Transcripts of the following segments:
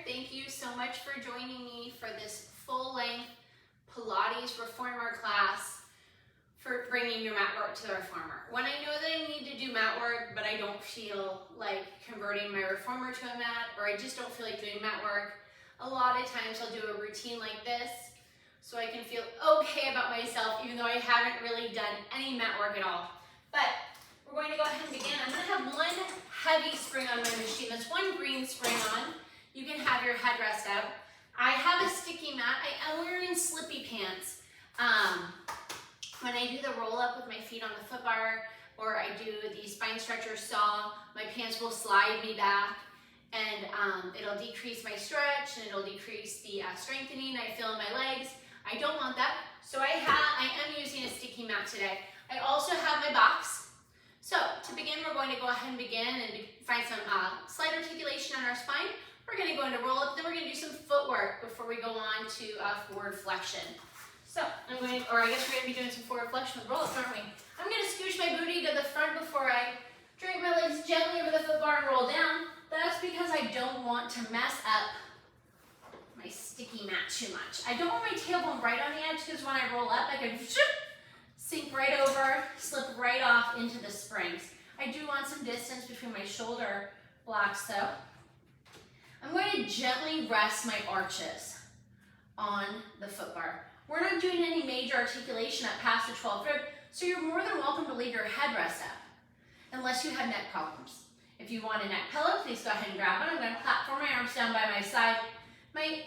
Thank you so much for joining me for this full-length Pilates Reformer class for bringing your mat work to the Reformer. When I know that I need to do mat work, but I don't feel like converting my Reformer to a mat, or I just don't feel like doing mat work, a lot of times I'll do a routine like this so I can feel okay about myself, even though I haven't really done any mat work at all. But we're going to go ahead and begin. I'm going to have one heavy spring on my machine. That's one green spring on. You can have your headrest out. I have a sticky mat. I am wearing slippy pants. When I do the roll up with my feet on the foot bar, or I do the spine stretcher saw, my pants will slide me back, and it'll decrease my stretch, and it'll decrease the strengthening I feel in my legs. I don't want that, so I am using a sticky mat today. I also have my box. So to begin, we're going to go ahead and begin and find some slight articulation on our spine. We're going to go into roll up, then we're going to do some footwork before we go on to forward flexion. So we're going to be doing some forward flexion with roll ups, aren't we? I'm going to scooch my booty to the front before I drape my legs gently over the foot bar and roll down. That's because I don't want to mess up my sticky mat too much. I don't want my tailbone right on the edge, because when I roll up, I can sink right over, slip right off into the springs. I do want some distance between my shoulder blocks though. I'm going to gently rest my arches on the foot bar. We're not doing any major articulation up past the 12th rib, so you're more than welcome to leave your headrest up, unless you have neck problems. If you want a neck pillow, please go ahead and grab one. I'm going to platform my arms down by my side. My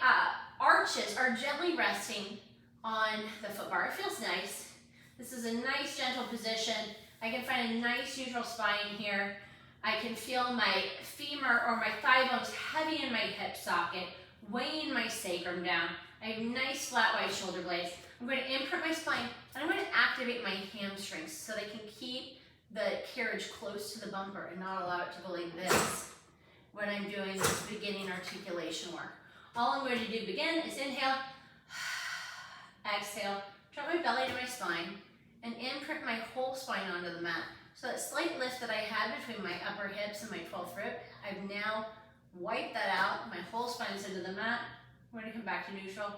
arches are gently resting on the foot bar. It feels nice. This is a nice, gentle position. I can find a nice neutral spine here. I can feel my femur or my thigh bones heavy in my hip socket, weighing my sacrum down. I have nice flat wide shoulder blades. I'm going to imprint my spine, and I'm going to activate my hamstrings so they can keep the carriage close to the bumper and not allow it to go like this when I'm doing this beginning articulation work. All I'm going to do begin is inhale, exhale, drop my belly to my spine, and imprint my whole spine onto the mat. So that slight lift that I had between my upper hips and my 12th rib, I've now wiped that out. My whole spine is into the mat. I'm going to come back to neutral.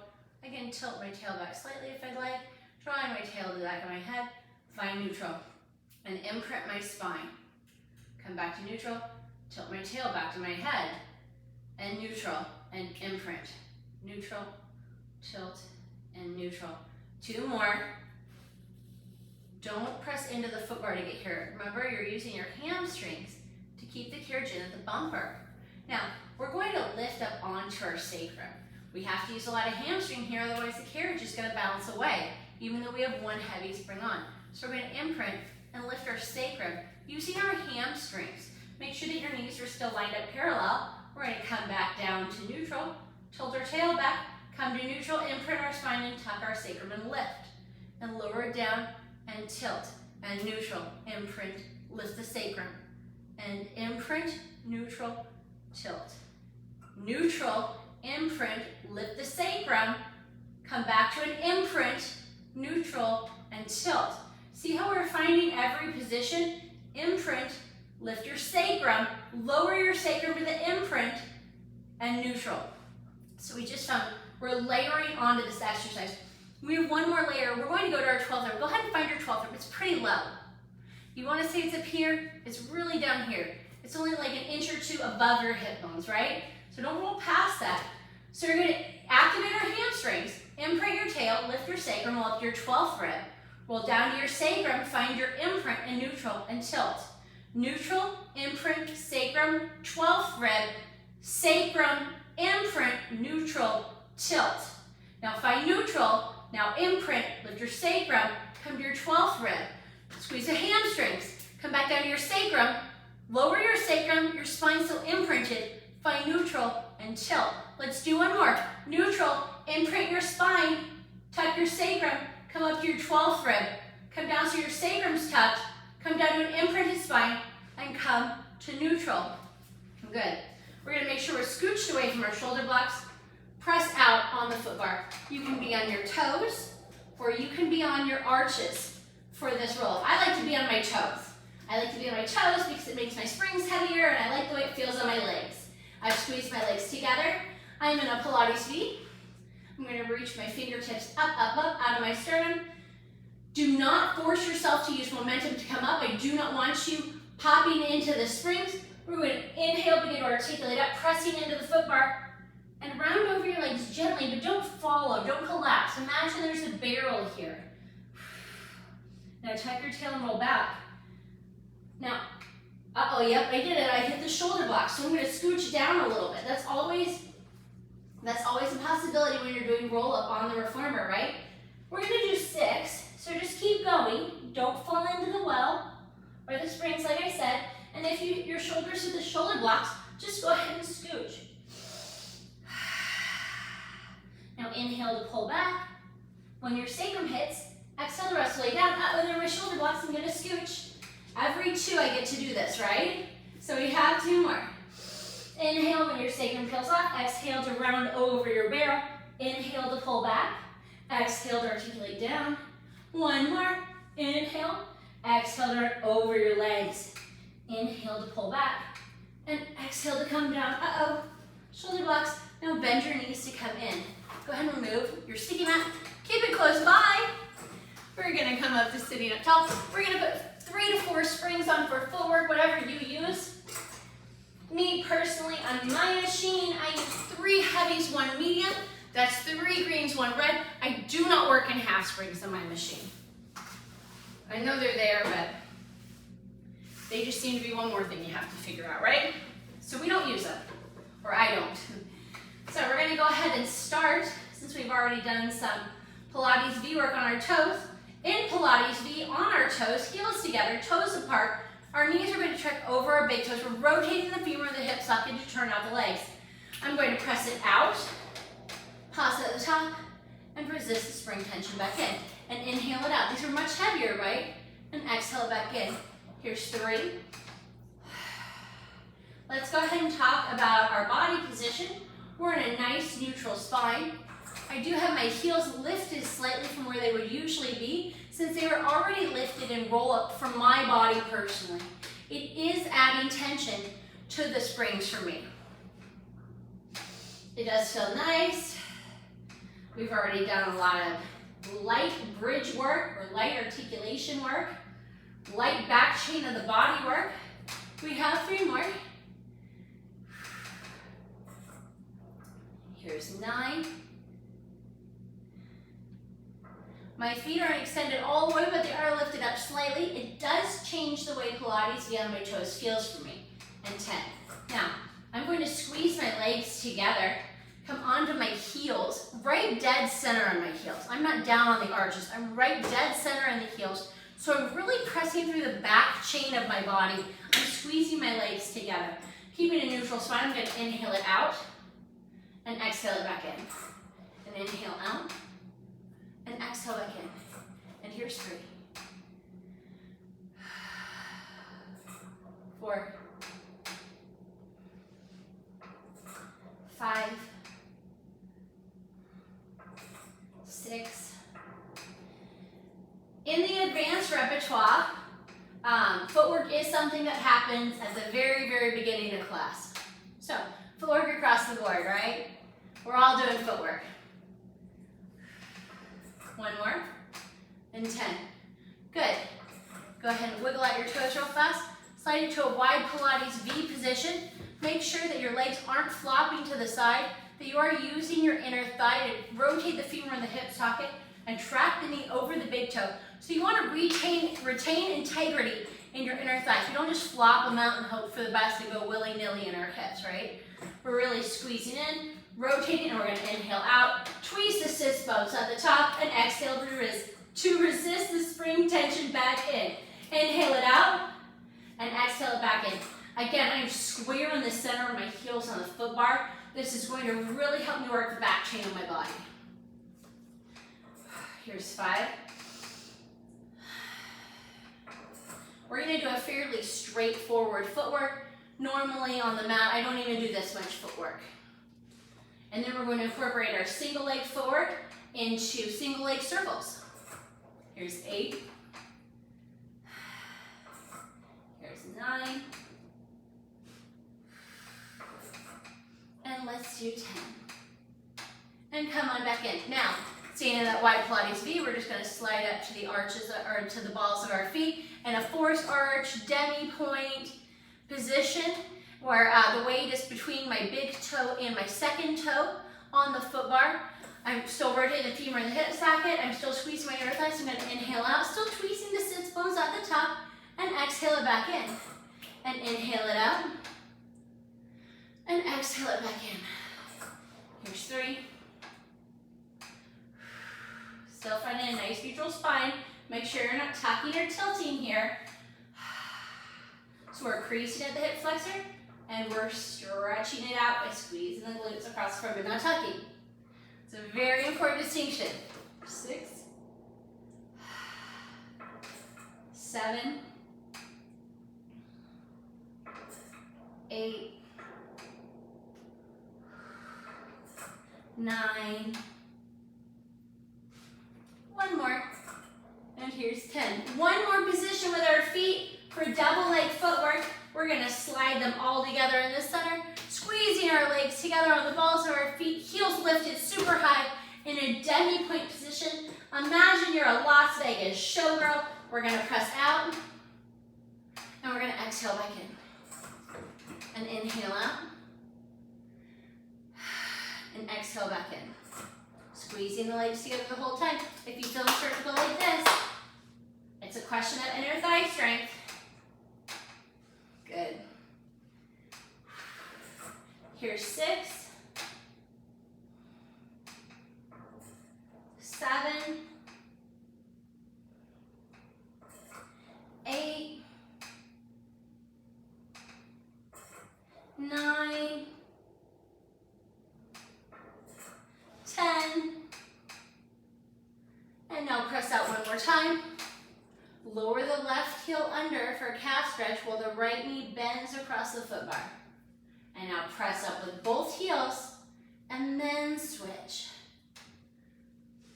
I can tilt my tail back slightly if I'd like, drawing my tail to the back of my head, find neutral, and imprint my spine. Come back to neutral, tilt my tail back to my head, and neutral, and imprint. Neutral, tilt, and neutral. Two more. Don't press into the foot bar to get here. Remember, you're using your hamstrings to keep the carriage in at the bumper. Now, we're going to lift up onto our sacrum. We have to use a lot of hamstring here, otherwise the carriage is going to bounce away, even though we have one heavy spring on. So we're going to imprint and lift our sacrum using our hamstrings. Make sure that your knees are still lined up parallel. We're going to come back down to neutral, tilt our tail back, come to neutral, imprint our spine and tuck our sacrum and lift. And lower it down and tilt, and neutral, imprint, lift the sacrum, and imprint, neutral, tilt. Neutral, imprint, lift the sacrum, come back to an imprint, neutral, and tilt. See how we're finding every position? Imprint, lift your sacrum, lower your sacrum to the imprint, and neutral. So we just found we're layering onto this exercise. We have one more layer. We're going to go to our 12th rib. Go ahead and find your 12th rib. It's pretty low. You want to say it's up here? It's really down here. It's only like an inch or two above your hip bones, right? So don't roll past that. So you're going to activate our hamstrings, imprint your tail, lift your sacrum, roll up to your 12th rib. Roll down to your sacrum, find your imprint and neutral, and tilt. Neutral, imprint, sacrum, 12th rib, sacrum, imprint, neutral, tilt. Now find neutral. Now imprint, lift your sacrum, come to your 12th rib. Squeeze the hamstrings, come back down to your sacrum, lower your sacrum, your spine's still imprinted, find neutral and tilt. Let's do one more. Neutral, imprint your spine, tuck your sacrum, come up to your 12th rib, come down so your sacrum's tucked, come down to an imprinted spine, and come to neutral. Good. We're going to make sure we're scooched away from our shoulder blocks. Press out on the foot bar. You can be on your toes, or you can be on your arches for this roll. I like to be on my toes. I like to be on my toes because it makes my springs heavier, and I like the way it feels on my legs. I've squeezed my legs together. I'm in a Pilates V. I'm going to reach my fingertips up, up, up, out of my sternum. Do not force yourself to use momentum to come up. I do not want you popping into the springs. We're going to inhale, begin to articulate up, pressing into the foot bar, and round over your legs gently, but don't follow, don't collapse. Imagine there's a barrel here. Now tuck your tail and roll back. Now, yep, I did it. I hit the shoulder block, so I'm going to scooch down a little bit. That's always a possibility when you're doing roll up on the reformer, right? We're going to do 6, so just keep going. Don't fall into the well or the springs, like I said. And if your shoulders hit the shoulder blocks, just go ahead and scooch. Now inhale to pull back. When your sacrum hits, exhale the rest of the way down. There are my shoulder blocks. I'm going to scooch. Every 2 I get to do this, right? So we have 2 more. Inhale when your sacrum peels off. Exhale to round over your barrel. Inhale to pull back. Exhale to articulate down. 1 more. Inhale. Exhale to round over your legs. Inhale to pull back. And exhale to come down. Shoulder blocks. Now bend your knees to come in. Go ahead and remove your sticky mat. Keep it close by. We're going to come up to sitting up tall. We're going to put 3 to 4 springs on for footwork, whatever you use. Me personally, on my machine, I use 3 heavies, 1 medium. That's 3 greens, 1 red. I do not work in half springs on my machine. I know they're there, but they just seem to be one more thing you have to figure out, right? So we don't use them, or I don't. So we're gonna go ahead and start, since we've already done some Pilates V work on our toes. In Pilates V, on our toes, heels together, toes apart, our knees are going to trek over our big toes. We're rotating the femur and the hip socket to turn out the legs. I'm going to press it out, pause it at the top, and resist the spring tension back in. And inhale it out. These are much heavier, right? And exhale it back in. Here's 3. Let's go ahead and talk about our body position. We're in a nice neutral spine. I do have my heels lifted slightly from where they would usually be, since they were already lifted in roll up from my body personally. It is adding tension to the springs for me. It does feel nice. We've already done a lot of light bridge work or light articulation work, light back chain of the body work. We have 3 more. Here's 9. My feet aren't extended all the way, but they are lifted up slightly. It does change the way Pilates V on my toes feels for me. And 10. Now, I'm going to squeeze my legs together, come onto my heels, right dead center on my heels. I'm not down on the arches. I'm right dead center on the heels. So I'm really pressing through the back chain of my body. I'm squeezing my legs together. Keeping a neutral spine, I'm going to inhale it out and exhale it back in. And inhale out. And exhale back in. And here's 3. 4. 5. 6. In the advanced repertoire, footwork is something that happens at the very, very beginning of class. So, footwork across the board, right? We're all doing footwork. 1 more, and 10. Good. Go ahead and wiggle out your toes real fast. Slide into a wide Pilates V position. Make sure that your legs aren't flopping to the side, that you are using your inner thigh to rotate the femur and the hip socket and track the knee over the big toe. So you want to retain integrity in your inner thighs. You don't just flop them out and hope for the best and go willy-nilly in our hips, right? We're really squeezing in, rotating, and we're going to inhale out. Twist the sits bones at the top and exhale to resist the spring tension back in. Inhale it out and exhale it back in. Again, I'm square in the center of my heels on the foot bar. This is going to really help me work the back chain of my body. Here's 5. We're going to do a fairly straightforward footwork. Normally on the mat, I don't even do this much footwork. And then we're going to incorporate our single leg footwork into single leg circles. Here's 8. Here's 9. And let's do 10. and come on back in. Now, staying in that wide Pilates V, we're just going to slide up to the arches or to the balls of our feet in a forced arch, demi-point position where the weight is between my big toe and my second toe on the foot bar. I'm still rotating the femur and the hip socket. I'm still squeezing my inner thighs. I'm going to inhale out, still tweezing the sits bones at the top, and exhale it back in. And inhale it out, and exhale it back in. Here's 3. Still finding a nice neutral spine. Make sure you're not tucking or tilting here. So we're creasing at the hip flexor, and we're stretching it out by squeezing the glutes across the front, but not tucking. It's a very important distinction. 6, 7, 8, 9, one more, and here's 10. One more position with our feet for double leg footwork. We're gonna slide them all together in the center, squeezing our legs together on the balls of our feet, heels lifted super high in a demi-point position. Imagine you're a Las Vegas showgirl. We're gonna press out, and we're gonna exhale back in. And inhale out, and exhale back in. Squeezing the legs together the whole time. If you feel them start to go like this, it's a question of inner thigh strength. Good. Here's 6, 7, 8, 9, 10, and now press out one more time. Lower the left heel under for a calf stretch while the right knee bends across the foot bar. And now press up with both heels and then switch.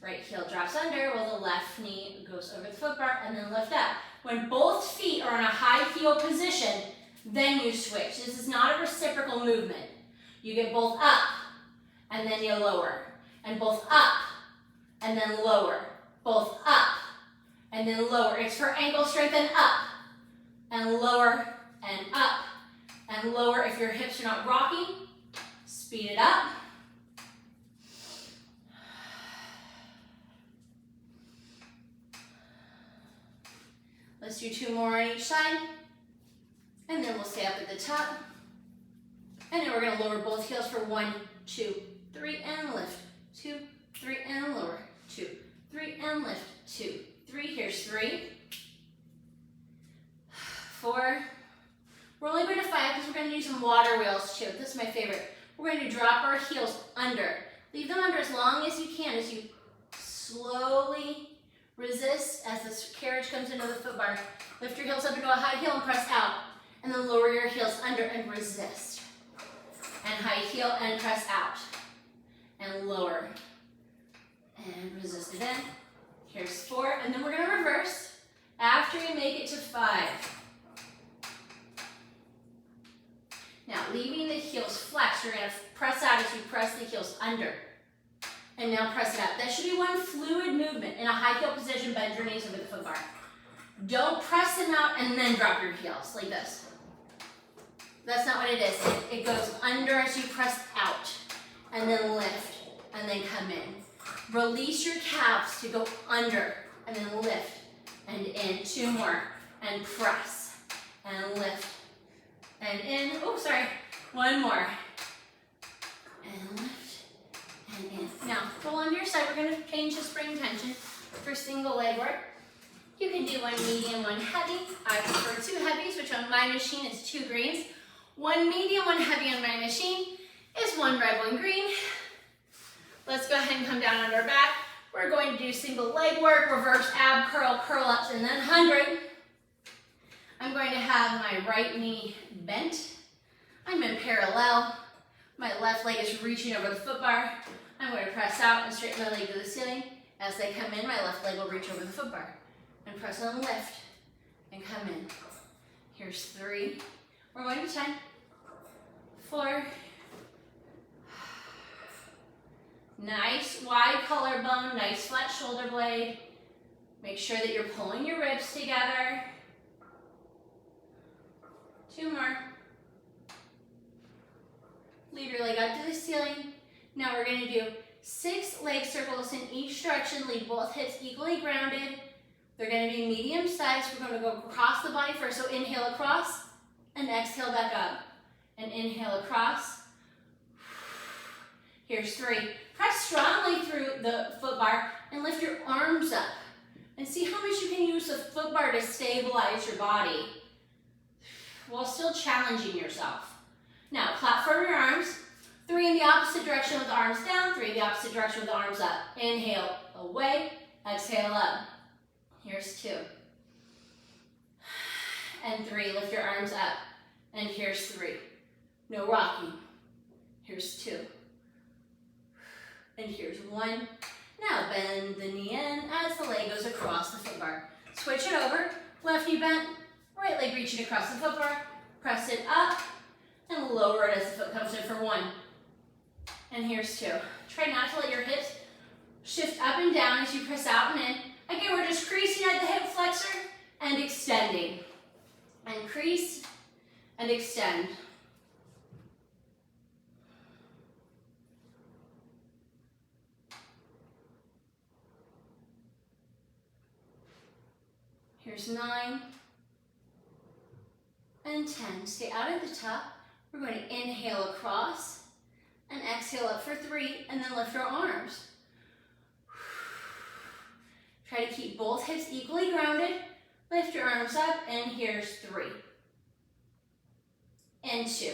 Right heel drops under while the left knee goes over the foot bar and then lift up. When both feet are in a high heel position, then you switch. This is not a reciprocal movement. You get both up and then you lower. And both up and then lower. Both up and then lower. It's for ankle strength and up and lower and up and lower. If your hips are not rocking, speed it up. Let's do 2 more on each side. And then we'll stay up at the top. And then we're going to lower both heels for 1, 2, 3, and lift. 2, 3, and lower. 2, 3, and lift. 2, 3. Here's 3, 4. We're only going to 5 because we're going to do some water wheels too. This is my favorite. We're going to drop our heels under. Leave them under as long as you can as you slowly resist as the carriage comes into the foot bar. Lift your heels up into a high heel and press out. And then lower your heels under and resist. And high heel and press out. And lower. And resist again. Here's 4. And then we're going to reverse after you make it to 5. Now, leaving the heels flexed, you're going to press out as you press the heels under. And now press it out. That should be one fluid movement. In a high heel position, bend your knees over the foot bar. Don't press them out and then drop your heels like this. That's not what it is. It goes under as you press out. And then lift. And then come in. Release your calves to go under. And then lift. And in. 2 more. And press. And lift. And in. Oh, sorry. 1 more. And lift. And in. Now, pull onto your side. We're going to change the spring tension for single leg work. You can do 1 medium, 1 heavy. I prefer 2 heavies, which on my machine is 2 greens. 1 medium, 1 heavy on my machine is 1 red, 1 green. Let's go ahead and come down on our back. We're going to do single leg work, reverse ab curl, curl ups, and then 100. I'm going to have my right knee bent. I'm in parallel. My left leg is reaching over the foot bar. I'm going to press out and straighten my leg to the ceiling. As they come in, my left leg will reach over the foot bar. And press and lift. And come in. Here's 3. We're going to 10. 4. Nice wide collarbone, nice flat shoulder blade. Make sure that you're pulling your ribs together. 2 more. Leave your leg out to the ceiling. Now we're going to do 6 leg circles in each direction. Leave both hips equally grounded. They're going to be medium sized. We're going to go across the body first. So inhale across and exhale back up. And inhale across. Here's 3. Press strongly through the foot bar and lift your arms up. And see how much you can use the foot bar to stabilize your body while still challenging yourself. Now, platform your arms. 3 in the opposite direction with the arms down. 3 in the opposite direction with the arms up. Inhale away, exhale up. Here's 2. And 3, lift your arms up. And here's 3. No rocking. Here's 2. And here's 1. Now bend the knee in as the leg goes across the foot bar. Switch it over. Left knee bent, right leg reaching across the foot bar. Press it up and lower it as the foot comes in for 1. And here's 2. Try not to let your hips shift up and down as you press out and in. Again, we're just creasing at the hip flexor and extending. And crease and extend. Here's 9 and 10. Stay out at the top. We're going to inhale across and exhale up for 3 and then lift our arms. Try to keep both hips equally grounded. Lift your arms up and here's 3 and 2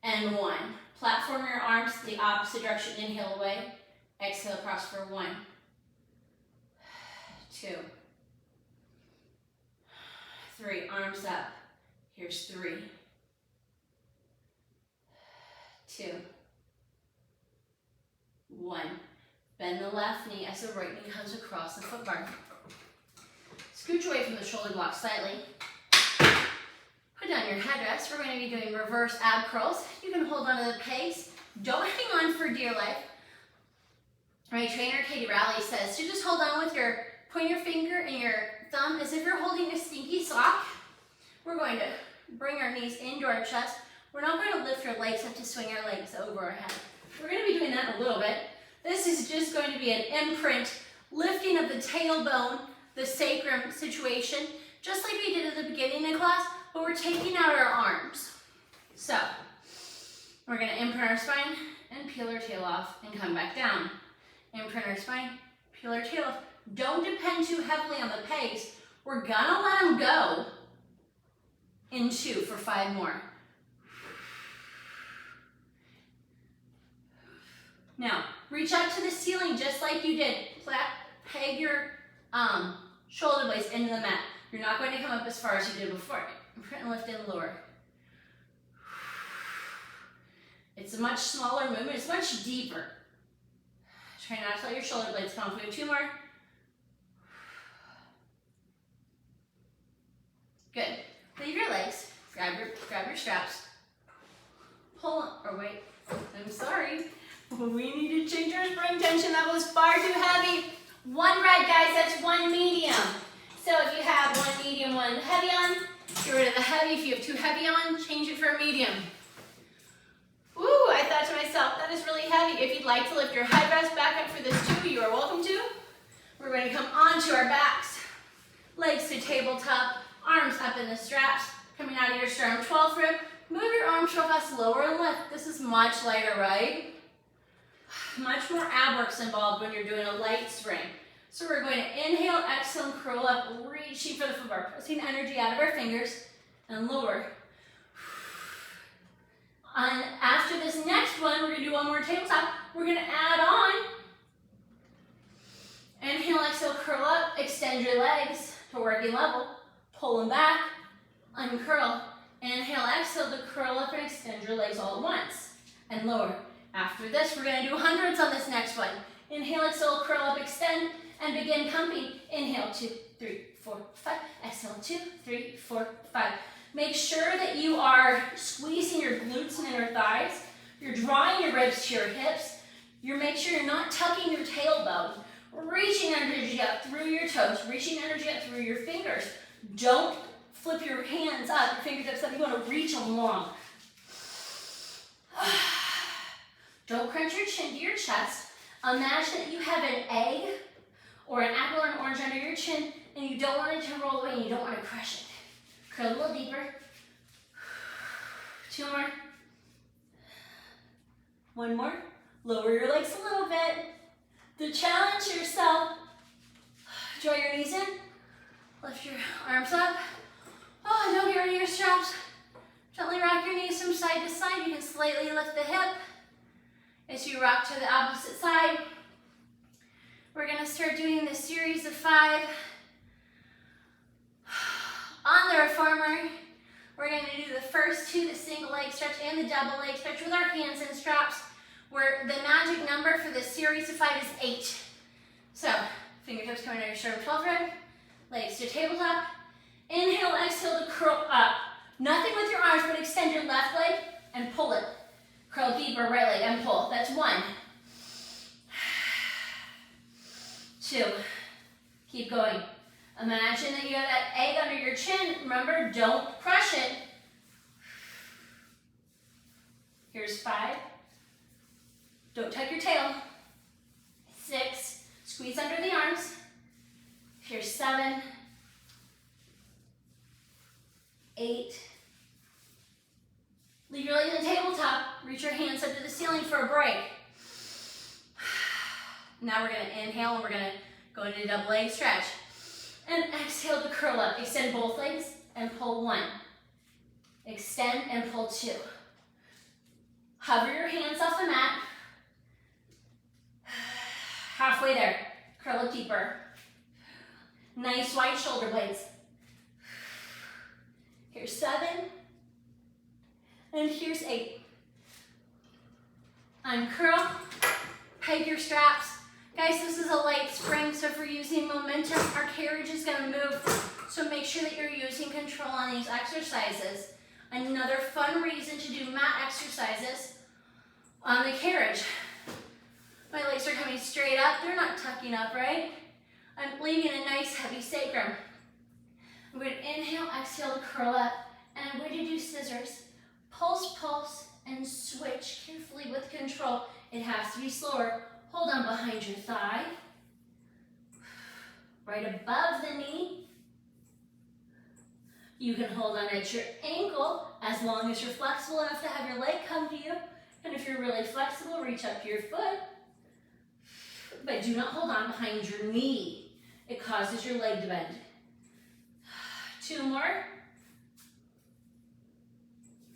and 1. Platform your arms the opposite direction. Inhale away, exhale across for 1, 2, 3, arms up. Here's 3, 2, 1. Bend the left knee as the right knee comes across the foot bar. Scooch away from the shoulder block slightly. Put down your headrest. We're going to be doing reverse ab curls. You can hold on to the pegs. Don't hang on for dear life. My trainer, Katie Rowley, says to just hold on with your pointer finger and your thumb as if you're holding a stinky sock. We're going to bring our knees into our chest. We're not going to lift our legs up to swing our legs over our head. We're going to be doing that in a little bit. This is just going to be an imprint, lifting of the tailbone, the sacrum situation, just like we did at the beginning of class, but we're taking out our arms. So, we're going to imprint our spine and peel our tail off and come back down. Imprint our spine, peel our tail off. Don't depend too heavily on the pegs. We're gonna let them go in 2 for 5 more. Now, reach up to the ceiling just like you did. Peg your shoulder blades into the mat. You're not going to come up as far as you did before. Imprint and lift and lower. It's a much smaller movement. It's much deeper. Try not to let your shoulder blades come off. We have 2 more. Good. Leave your legs. Grab your straps. Pull, or wait, I'm sorry. We need to change our spring tension. That was far too heavy. 1 red, guys, that's 1 medium. So if you have 1 medium, 1 heavy on, get rid of the heavy. If you have 2 heavy on, change it for a medium. Ooh, I thought to myself, that is really heavy. If you'd like to lift your headrest back up for this too, you are welcome to. We're going to come onto our backs. Legs to tabletop, arms up in the straps, coming out of your sternum 12th rib. Move your arms real fast, lower and lift. This is much lighter, right? Much more ab work's involved when you're doing a light spring. So we're going to inhale, exhale, and curl up, reaching for the foot bar, pressing energy out of our fingers, and lower. And after this next one, we're going to do 1 more tabletop. We're going to add on. Inhale, exhale, curl up, extend your legs to working level, pull them back, uncurl. Inhale, exhale to curl up and extend your legs all at once, and lower. After this, we're going to do hundreds on this next one. Inhale, exhale, curl up, extend, and begin pumping. Inhale, 2, 3, 4, 5. Exhale, 2, 3, 4, 5. Make sure that you are squeezing your glutes and inner thighs. You're drawing your ribs to your hips. Make sure you're not tucking your tailbone, reaching energy up through your toes, reaching energy up through your fingers. Don't flip your hands up, your fingertips up. You want to reach them long. Don't crunch your chin to your chest. Imagine that you have an egg or an apple or an orange under your chin, and you don't want it to roll away and you don't want to crush it. Curl a little deeper. 2 more. 1 more. Lower your legs a little bit. To challenge yourself, draw your knees in. Lift your arms up. Oh, don't get rid of your straps. Gently rock your knees from side to side. You can slightly lift the hip as you rock to the opposite side. We're going to start doing this series of 5. On the reformer, we're going to do the first 2, the single leg stretch and the double leg stretch with our hands in straps, where the magic number for this series of 5 is 8. So, fingertips coming out your shoulder 12 thread, legs to tabletop. Inhale, exhale to curl up. Nothing with your arms, but extend your left leg and pull it. Curl deeper, right leg and pull. That's 1. 2. Keep going. Imagine that you have that egg under your chin. Remember, don't crush it. Here's 5. Don't tuck your tail. 6. Squeeze under the arms. Here's 7. 8. Leave your legs on the tabletop. Reach your hands up to the ceiling for a break. Now we're going to inhale and we're going to go into a double leg stretch. And exhale to curl up. Extend both legs and pull 1. Extend and pull 2. Hover your hands off the mat. Halfway there. Curl up deeper. Nice wide shoulder blades. Here's 7. And here's 8. Uncurl. Peg your straps. Guys, this is a light spring, so if we're using momentum, our carriage is going to move. So make sure that you're using control on these exercises. Another fun reason to do mat exercises on the carriage. My legs are coming straight up. They're not tucking up, right? I'm leaving a nice heavy sacrum. I'm going to inhale, exhale to curl up, and I'm going to do scissors. Pulse, pulse, and switch carefully with control. It has to be slower. Hold on behind your thigh, right above the knee. You can hold on at your ankle as long as you're flexible enough to have your leg come to you. And if you're really flexible, reach up to your foot. But do not hold on behind your knee. It causes your leg to bend. 2 more.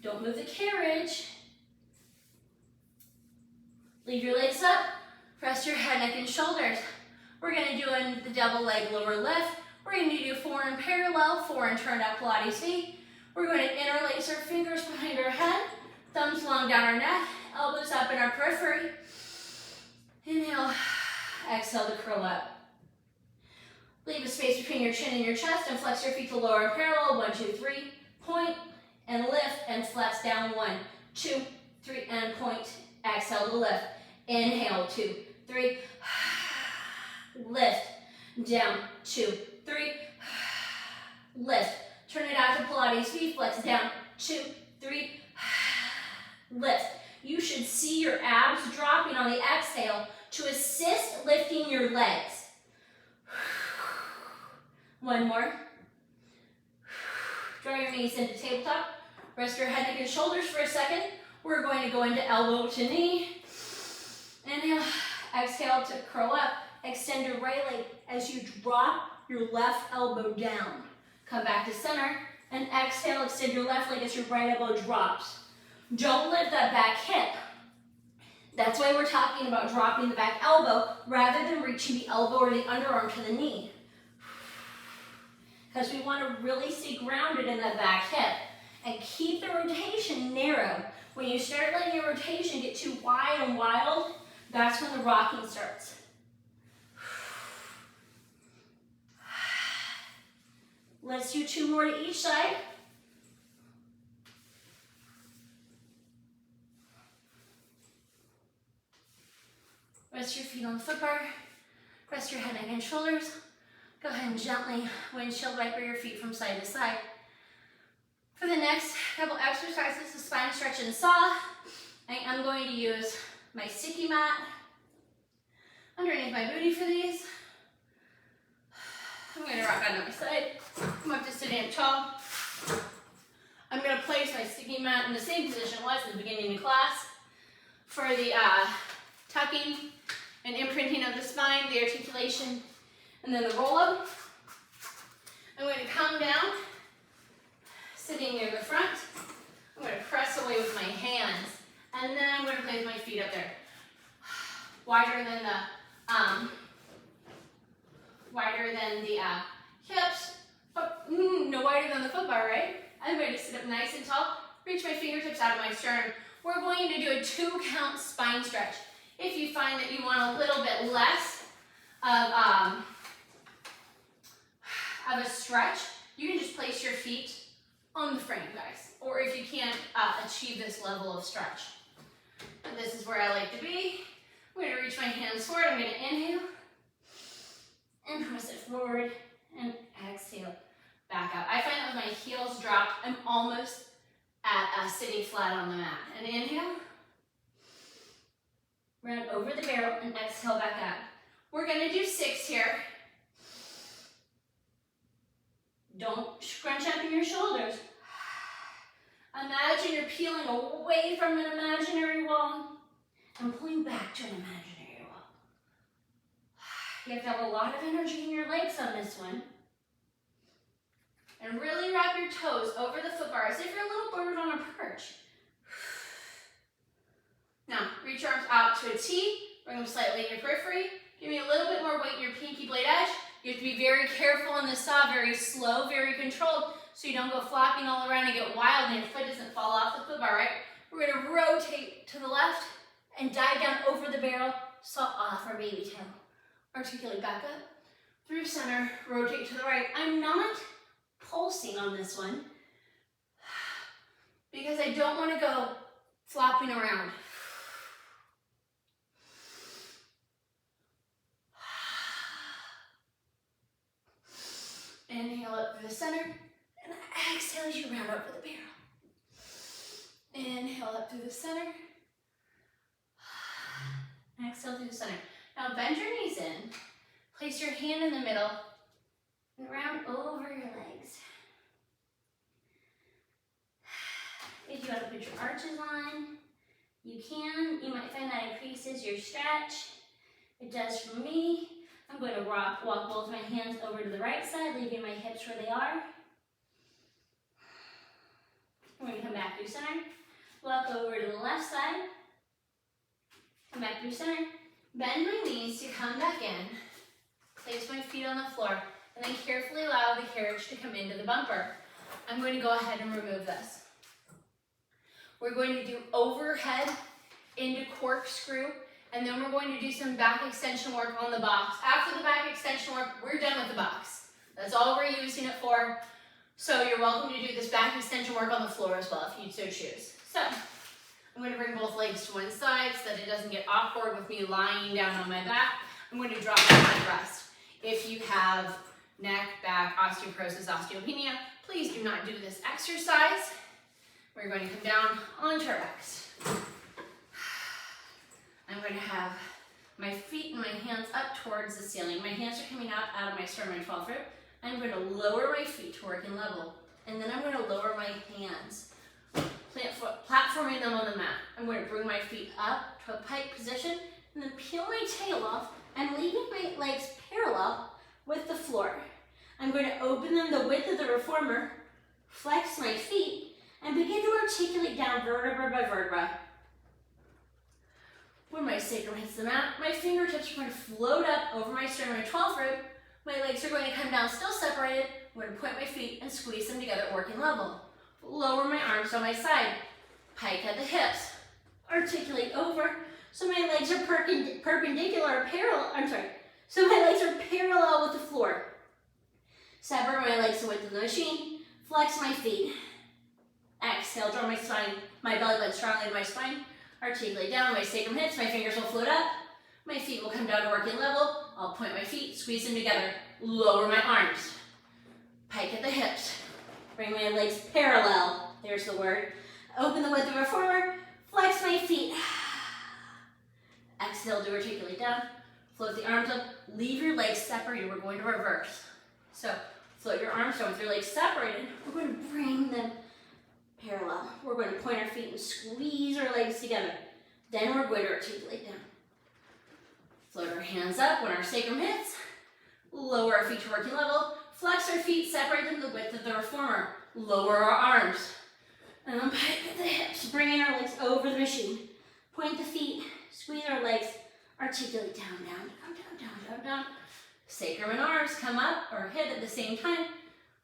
Don't move the carriage. Leave your legs up. Press your head, neck, and shoulders. We're going to do the double leg lower lift. We're going to do 4 in parallel, 4 in turned out Pilates feet. We're going to interlace our fingers behind our head, thumbs long down our neck, elbows up in our periphery. Inhale, exhale to curl up. Leave a space between your chin and your chest and flex your feet to lower in parallel. 1, 2, 3. Point and lift and flex down. 1, 2, 3, and point. Exhale to lift. Inhale, 2, 3. Lift. Down. 2, 3. Lift. Turn it out to Pilates feet. Flex down. 2, 3. Lift. You should see your abs dropping on the exhale to assist lifting your legs. 1 more. Draw your knees into tabletop. Rest your head, neck, and shoulders for a second. We're going to go into elbow to knee. Inhale, exhale to curl up. Extend your right leg as you drop your left elbow down. Come back to center and exhale, extend your left leg as your right elbow drops. Don't lift that back hip. That's why we're talking about dropping the back elbow rather than reaching the elbow or the underarm to the knee. Because we want to really stay grounded in that back hip and keep the rotation narrow. When you start letting your rotation get too wide and wild, that's when the rocking starts. Let's do 2 more to each side. Rest your feet on the foot bar. Rest your head, neck, and shoulders. Go ahead and gently windshield wiper your feet from side to side. For the next couple exercises, the spine stretch and saw, I am going to use my sticky mat underneath my booty for these. I'm going to rock onto my side, come up to sitting up tall. I'm going to place my sticky mat in the same position it was at the beginning of class for the tucking and imprinting of the spine, the articulation, and then the roll up. I'm going to come down, sitting near the front. I'm going to press away with my hands, and then I'm going to place my feet up there. Wider than the hips, but no wider than the foot bar, right? I'm going to sit up nice and tall, reach my fingertips out of my sternum. We're going to do a 2-count spine stretch. If you find that you want a little bit less of a stretch, you can just place your feet on the frame, guys. Or if you can't achieve this level of stretch. And this is where I like to be. I'm going to reach my hands forward. I'm going to inhale. And press it forward. And exhale. Back up. I find that with my heels dropped, I'm almost at sitting flat on the mat. And inhale. Run over the barrel and exhale back up. We're going to do 6 here. Don't scrunch up in your shoulders. Imagine you're peeling away from an imaginary wall and pulling back to an imaginary wall. You have to have a lot of energy in your legs on this one. And really wrap your toes over the foot bar as if you're a little bird on a perch. Now, reach your arms out to a T, bring them slightly in your periphery. Give me a little bit more weight in your pinky blade edge. You have to be very careful on the saw, very slow, very controlled, so you don't go flopping all around and get wild and your foot doesn't fall off the foot bar, right? We're going to rotate to the left and dive down over the barrel, saw off our baby tail. Articulate back up, through center, rotate to the right. I'm not pulsing on this one because I don't want to go flopping around. Inhale up through the center, and exhale as you round over the barrel. Inhale up through the center. Exhale through the center. Now bend your knees in, place your hand in the middle, and round over your legs. If you want to put your arches on, you can. You might find that increases your stretch. It does for me. I'm going to walk both my hands over to the right side, leaving my hips where they are. I'm going to come back through center. Walk over to the left side. Come back through center. Bend my knees to come back in. Place my feet on the floor. And then carefully allow the carriage to come into the bumper. I'm going to go ahead and remove this. We're going to do overhead into corkscrew. And then we're going to do some back extension work on the box. After the back extension work, we're done with the box. That's all we're using it for. So you're welcome to do this back extension work on the floor as well if you so choose. So I'm going to bring both legs to one side so that it doesn't get awkward with me lying down on my back. I'm going to drop my head rest. If you have neck, back, osteoporosis, osteopenia, please do not do this exercise. We're going to come down onto our backs. I'm going to have my feet and my hands up towards the ceiling. My hands are coming out of my sternum and 12th rib. I'm going to lower my feet to working level. And then I'm going to lower my hands, platforming them on the mat. I'm going to bring my feet up to a pike position and then peel my tail off and leaving my legs parallel with the floor. I'm going to open them the width of the reformer, flex my feet, and begin to articulate down vertebra by vertebra. When my sacrum hits the mat, my fingertips are going to float up over my sternum and 12th rib. My legs are going to come down still separated. I'm going to point my feet and squeeze them together at working level. Lower my arms on my side. Pike at the hips. Articulate over so my legs are perpendicular or parallel. So my legs are parallel with the floor. Separate my legs the width of the machine. Flex my feet. Exhale, draw my belly button strongly to my spine. Articulate down, my sacrum hits, my fingers will float up. My feet will come down to working level. I'll point my feet, squeeze them together, lower my arms, pike at the hips, bring my legs parallel, there's the word. Open the width of a reformer, flex my feet. Exhale to articulate down, float the arms up, leave your legs separated, we're going to reverse. So float your arms down with your legs separated, we're going to bring them parallel. We're going to point our feet and squeeze our legs together. Then we're going to articulate down. Float our hands up when our sacrum hits. Lower our feet to working level. Flex our feet, separate them the width of the reformer. Lower our arms. And then pike at the hips, bringing our legs over the machine. Point the feet, squeeze our legs, articulate down, down, down, down, down, down, down. Sacrum and arms come up or hit at the same time.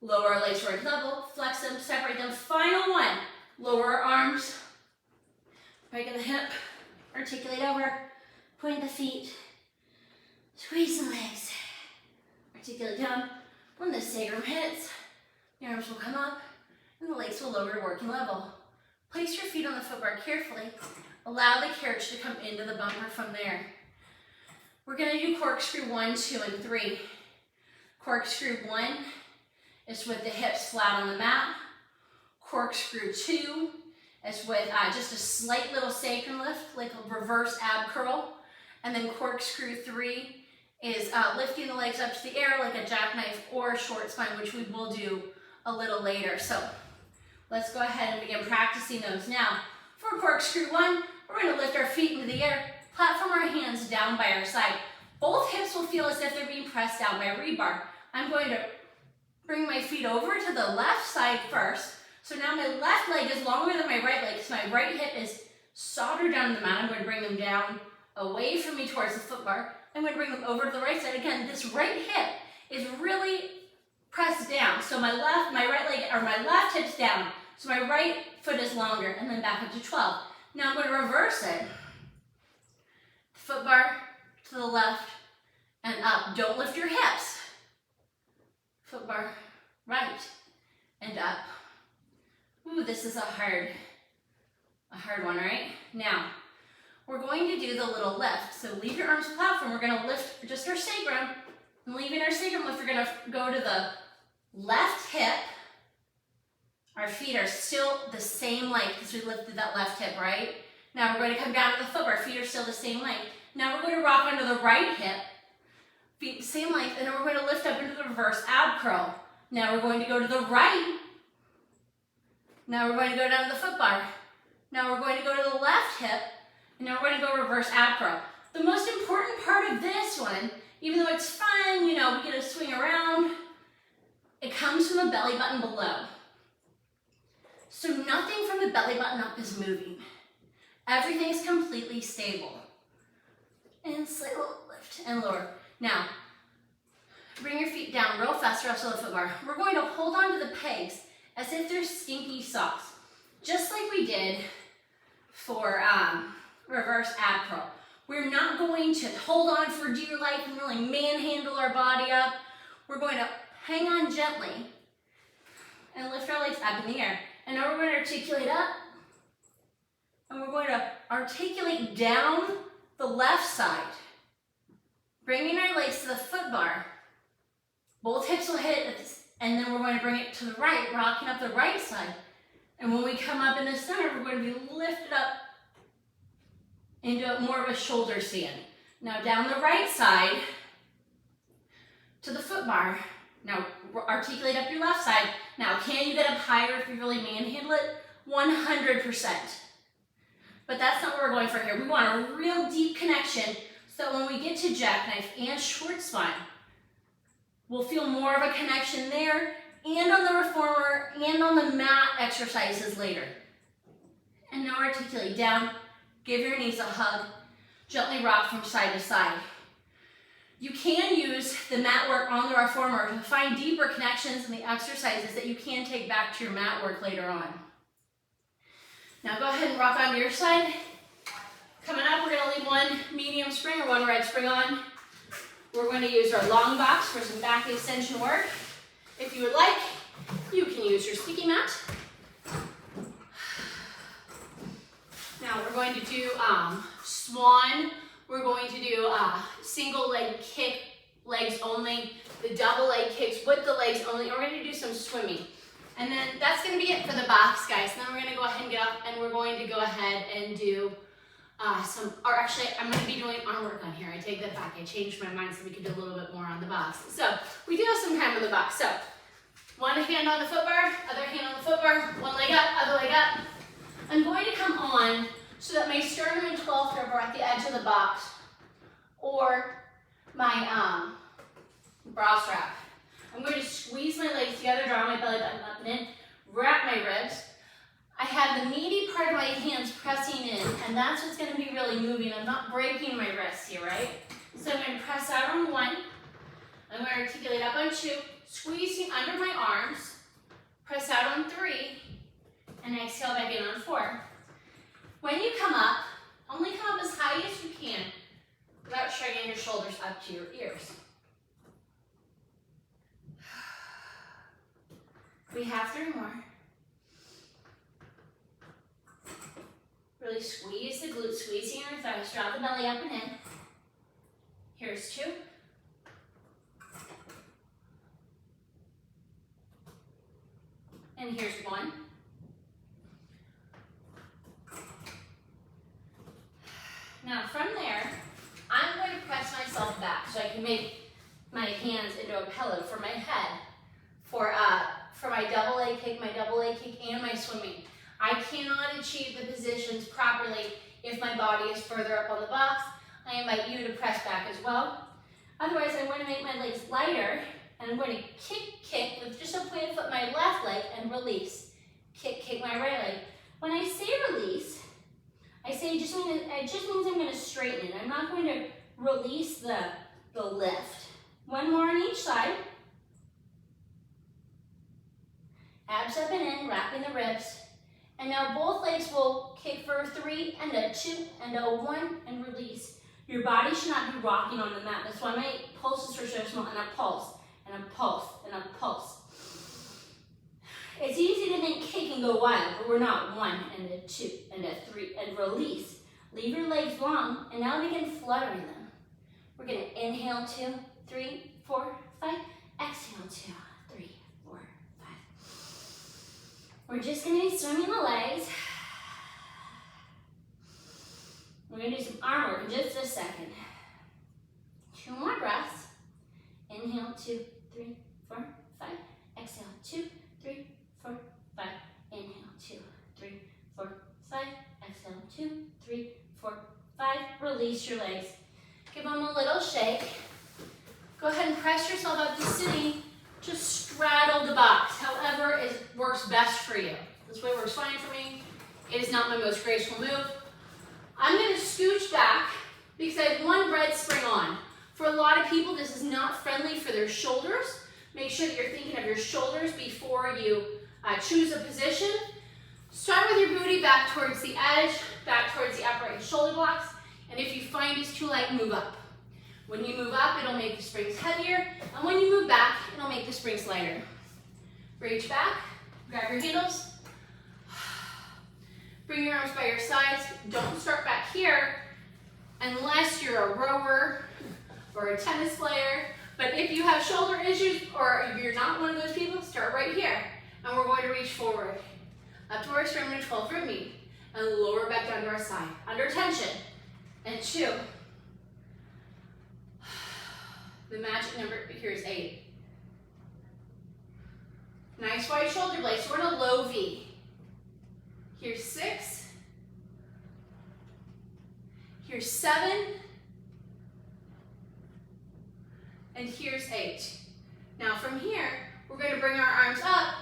Lower our legs to working level, flex them, separate them. Final one. Lower our arms. Pike at the hip, articulate over, point the feet, squeeze the legs, articulate down. When the sacrum hits, the arms will come up and the legs will lower to working level. Place your feet on the footbar carefully. Allow the carriage to come into the bumper from there. We're going to do corkscrew 1, 2, and 3. Corkscrew 1 is with the hips flat on the mat. Corkscrew 2 is with just a slight little sacrum lift, like a reverse ab curl. And then corkscrew 3 is lifting the legs up to the air like a jackknife or a short spine, which we will do a little later. So let's go ahead and begin practicing those. Now, for corkscrew 1, we're going to lift our feet into the air, platform our hands down by our side. Both hips will feel as if they're being pressed down by a rebar. I'm going to bring my feet over to the left side first. So now my left leg is longer than my right leg, so my right hip is soldered down to the mat. I'm going to bring them down away from me towards the footbar. I'm going to bring them over to the right side. Again, this right hip is really pressed down. So my left hip's down. So my right foot is longer, and then back up to 12. Now I'm going to reverse it. Footbar to the left and up. Don't lift your hips. Footbar right and up. Ooh, this is a hard one, right? Now, we're going to do the little lift. So leave your arms platform. We're going to lift just our sacrum. And leaving our sacrum lift, we're going to go to the left hip. Our feet are still the same length because we lifted that left hip, right? Now we're going to come down to the foot. Our feet are still the same length. Now we're going to rock onto the right hip. Feet same length. And then we're going to lift up into the reverse ab curl. Now we're going to go to the right. Now we're going to go down to the foot bar. Now we're going to go to the left hip. And now we're going to go reverse ab curl. The most important part of this one, even though it's fun, we get to swing around, it comes from the belly button below. So nothing from the belly button up is moving. Everything's completely stable. And slight little lift and lower. Now, bring your feet down real fast, wrestle the foot bar. We're going to hold on to the pegs as if they're stinky socks, just like we did for reverse ab curl. We're not going to hold on for dear life and really manhandle our body up. We're going to hang on gently and lift our legs up in the air. And now we're going to articulate up. And we're going to articulate down the left side. Bringing our legs to the foot bar. Both hips will hit, and then we're going to bring it to the right, rocking up the right side. And when we come up in the center, we're going to be lifted up into more of a shoulder stand. Now down the right side to the foot bar. Now articulate up your left side. Now can you get up higher if you really manhandle it? 100%. But that's not what we're going for here. We want a real deep connection so that when we get to jackknife and short spine, we'll feel more of a connection there and on the reformer and on the mat exercises later. And now articulate down. Give your knees a hug. Gently rock from side to side. You can use the mat work on the reformer to find deeper connections in the exercises that you can take back to your mat work later on. Now go ahead and rock onto your side. Coming up, we're going to leave one medium spring or one red spring on. We're going to use our long box for some back extension work. If you would like, you can use your sticky mat. Now we're going to do swan we're going to do single leg kick, legs only, the double leg kicks with the legs only. We're going to do some swimming. And then that's going to be it for the box, guys. And then we're going to go ahead and get up, and we're going to go ahead and do I'm going to be doing arm work on here. I take that back. I changed my mind so we could do a little bit more on the box. So we do have some time on the box. So one hand on the foot bar, other hand on the foot bar, one leg up, other leg up. I'm going to come on so that my sternum and 12th rib are at the edge of the box, or my bra strap. I'm going to squeeze my legs together, draw my belly button up and in, wrap my ribs. I have the meaty part of my hands pressing in, and that's what's going to be really moving. I'm not breaking my wrists here, right? So I'm going to press out on 1. I'm going to articulate up on 2, squeezing under my arms, press out on 3, and exhale back in on 4. When you come up, only come up as high as you can without shrugging your shoulders up to your ears. We have 3 more. Really squeeze the glutes, squeezing your thighs, draw the belly up and in. Here's 2. And here's 1. Now from there, I'm going to press myself back so I can make my hands into a pillow for my head for my double leg kick, and my swimming. I cannot achieve the positions properly if my body is further up on the box. I invite you to press back as well. Otherwise, I'm going to make my legs lighter, and I'm going to kick with just a pointed foot my left leg and release. Kick my right leg. When I say release, it just means I'm going to straighten it. I'm not going to release the lift. 1 more on each side. Abs up and in, wrapping the ribs. And now both legs will kick for 3 and a 2 and a 1 and release. Your body should not be rocking on the mat. That's why my pulses are so small, and a pulse, and a pulse, and a pulse. It's easy to think kick and go wild, but we're not. 1 and a 2 and a 3 and release. Leave your legs long, and now begin fluttering them. We're going to inhale 2, 3, 4, 5. Exhale 2, 3, 4, 5. We're just going to be swimming the legs. We're going to do some arm work in just a second. 2 more breaths. Inhale 2, 3, 4, 5. Exhale 2, 3, 4, 5. Inhale 2, 3, 4, 5. Exhale 2, 3, 4, 5. Release your legs. Give them a little shake. Go ahead and press yourself up to sitting. Just straddle the box, however it works best for you. This way works fine for me. It is not my most graceful move. I'm going to scooch back because I have 1 bread spring on. For a lot of people, this is not friendly for their shoulders. Make sure that you're thinking of your shoulders before you choose a position. Start with your booty back towards the edge, back towards the upright shoulder blocks. And if you find it's too light, move up. When you move up, it'll make the springs heavier. And when you move back, it'll make the springs lighter. Reach back, grab your handles. Bring your arms by your sides. Don't start back here unless you're a rower or a tennis player. But if you have shoulder issues or if you're not one of those people, start right here. And we're going to reach forward up to our sternum and 12th rib meet and lower back down to our side. Under tension. And 2. The magic number here is 8. Nice wide shoulder blades. So we're in a low V. Here's 6. Here's 7. And here's 8. Now from here, we're going to bring our arms up,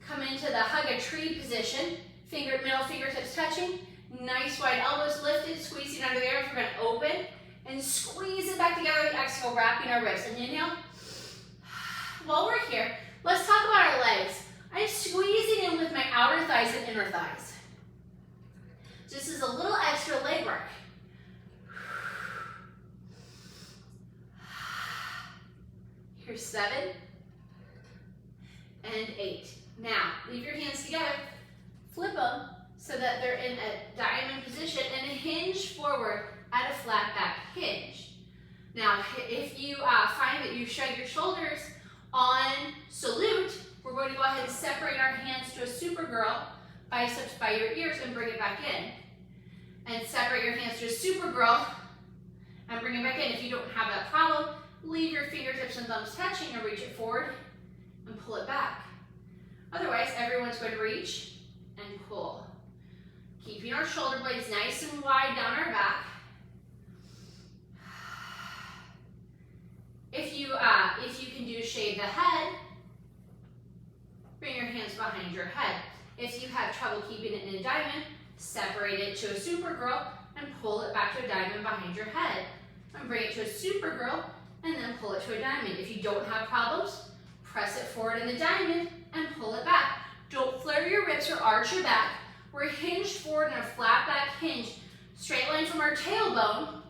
come into the hug a tree position, middle fingertips touching, nice wide elbows lifted, squeezing under the arms. We're going to open and squeeze it back together with the exhale, wrapping our ribs. And inhale. While we're here, let's talk about our legs. I'm squeezing in with my outer thighs and inner thighs. This is a little extra leg work. Here's 7 and 8. Now, leave your hands together, flip them so that they're in a diamond position and hinge forward at a flat back hinge. Now, if you find that you shrug your shoulders on salute, we're going to go ahead and separate our hands to a Supergirl, biceps by your ears, and bring it back in. And separate your hands to a Supergirl and bring it back in. If you don't have that problem, leave your fingertips and thumbs touching and reach it forward and pull it back. Otherwise, everyone's going to reach and pull. Keeping our shoulder blades nice and wide down our back. If you can do shave the head, bring your hands behind your head. If you have trouble keeping it in a diamond, separate it to a Supergirl and pull it back to a diamond behind your head. And bring it to a Supergirl and then pull it to a diamond. If you don't have problems, press it forward in the diamond and pull it back. Don't flare your ribs or arch your back. We're hinged forward in a flat back hinge, straight line from our tailbone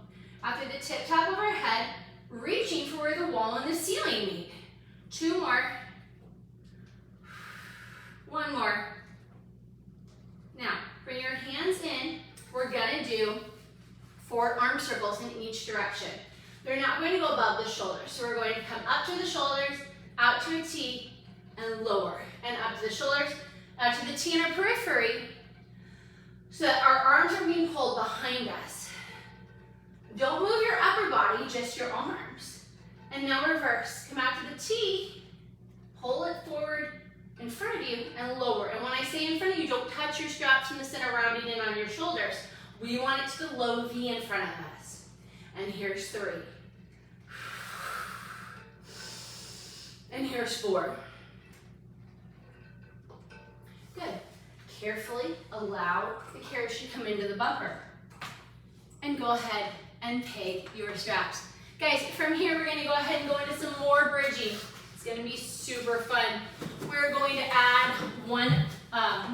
out through the tip top of our head, reaching for where the wall and the ceiling meet. 2 more. 1 more. Now, bring your hands in. We're gonna do 4 arm circles in each direction. They're not going to go above the shoulders. So we're going to come up to the shoulders, out to a T, and lower. And up to the shoulders, out to the T in our periphery, so that our arms are being pulled behind us. Don't move your upper body, just your arms. And now reverse. Come out to the T, pull it forward in front of you, and lower. And when I say in front of you, don't touch your straps in the center, rounding in on your shoulders. We want it to the low V in front of us. And here's 3. And here's 4. Good. Carefully allow the carriage to come into the bumper. And go ahead and peg your straps. Guys, from here we're going to go ahead and go into some more bridging. It's going to be super fun. We're going to add one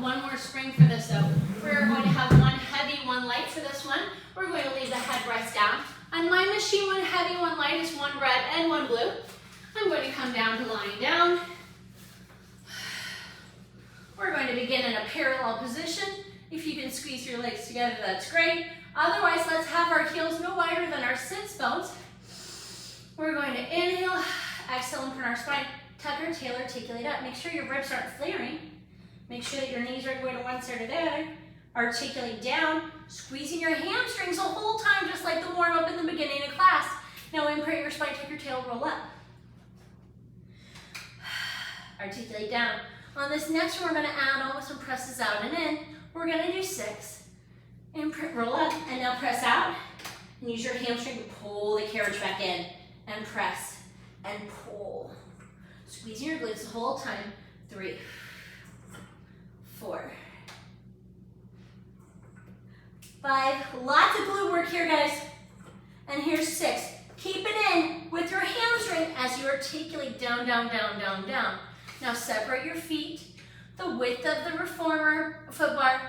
more spring for this though. We're going to have 1 heavy, 1 light for this one. We're going to leave the head rest down. On my machine, 1 heavy, 1 light is 1 red and 1 blue. I'm going to come down to lying down. We're going to begin in a parallel position. If you can squeeze your legs together, that's great. Otherwise, let's have our heels no wider than our sits bones. We're going to inhale, exhale, and turn our spine. Tuck our tail, articulate up. Make sure your ribs aren't flaring. Make sure that your knees are going to one side or the other. Articulate down, squeezing your hamstrings the whole time, just like the warm-up in the beginning of class. Now imprint your spine, tuck your tail, roll up. Articulate down. On this next one, we're going to add almost some presses out and in. We're going to do 6. Imprint, roll up, and now press out. And use your hamstring to pull the carriage back in. And press, and pull. Squeezing your glutes the whole time. 3, 4, 5. Lots of glute work here, guys. And here's 6. Keep it in with your hamstring as you articulate down, down, down, down, down. Now separate your feet, the width of the reformer foot bar,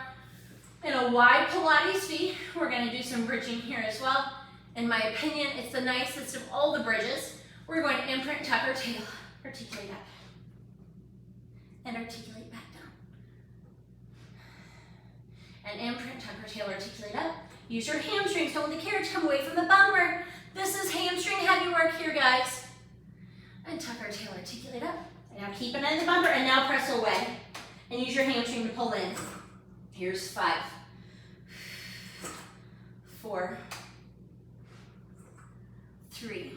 in a wide Pilates V. We're going to do some bridging here as well. In my opinion, it's the nicest of all the bridges. We're going to imprint, tuck our tail, articulate up, and articulate back down. And imprint, tuck our tail, articulate up. Use your hamstrings to hold the carriage, come away from the bumper. This is hamstring heavy work here, guys. And tuck our tail, articulate up. Now keep it in the bumper, and now press away. And use your hamstring to pull in. Here's 5, 4, 3.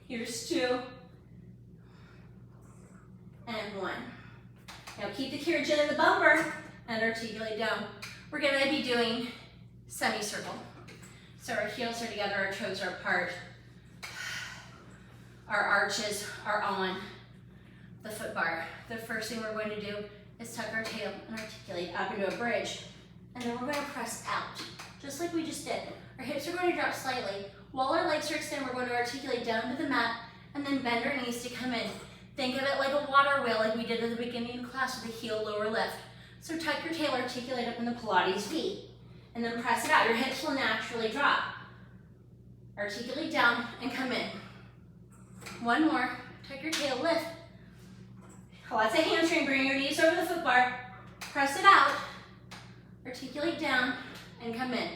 Here's 2. And 1. Now keep the carriage in the bumper and articulate down. We're going to be doing semicircle. So our heels are together, our toes are apart. Our arches are on the foot bar. The first thing we're going to do is tuck our tail and articulate up into a bridge. And then we're going to press out, just like we just did. Our hips are going to drop slightly. While our legs are extended, we're going to articulate down to the mat and then bend our knees to come in. Think of it like a water wheel, like we did at the beginning of class with a heel lower lift. So tuck your tail, articulate up in the Pilates V. And then press it out. Your hips will naturally drop. Articulate down and come in. 1 more. Tuck your tail, lift. Lots of hamstring. Bring your knees over the foot bar. Press it out. Articulate down and come in.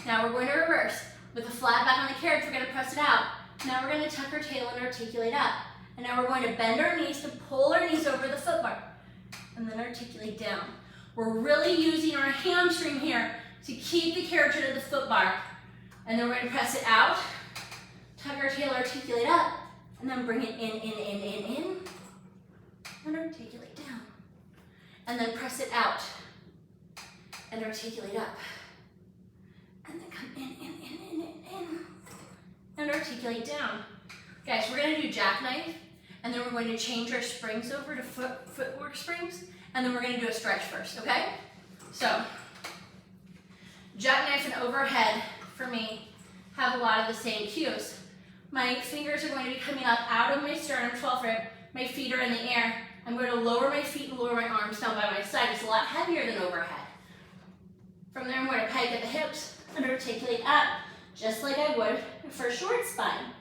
Now we're going to reverse. With the flat back on the carriage, we're going to press it out. Now we're going to tuck our tail and articulate up. And now we're going to bend our knees to pull our knees over the foot bar. And then articulate down. We're really using our hamstring here to keep the carriage under the foot bar. And then we're going to press it out, tuck our tail, articulate up, and then bring it in, and articulate down. And then press it out, and articulate up. And then come in, and articulate down. Guys, we're going to do jackknife, and then we're going to change our springs over to footwork springs, and then we're going to do a stretch first, okay? So, jackknife and overhead, for me, have a lot of the same cues. My fingers are going to be coming up out of my sternum, 12th rib. My feet are in the air. I'm going to lower my feet and lower my arms down by my side. It's a lot heavier than overhead. From there, I'm going to pike at the hips and articulate up, just like I would for short spine.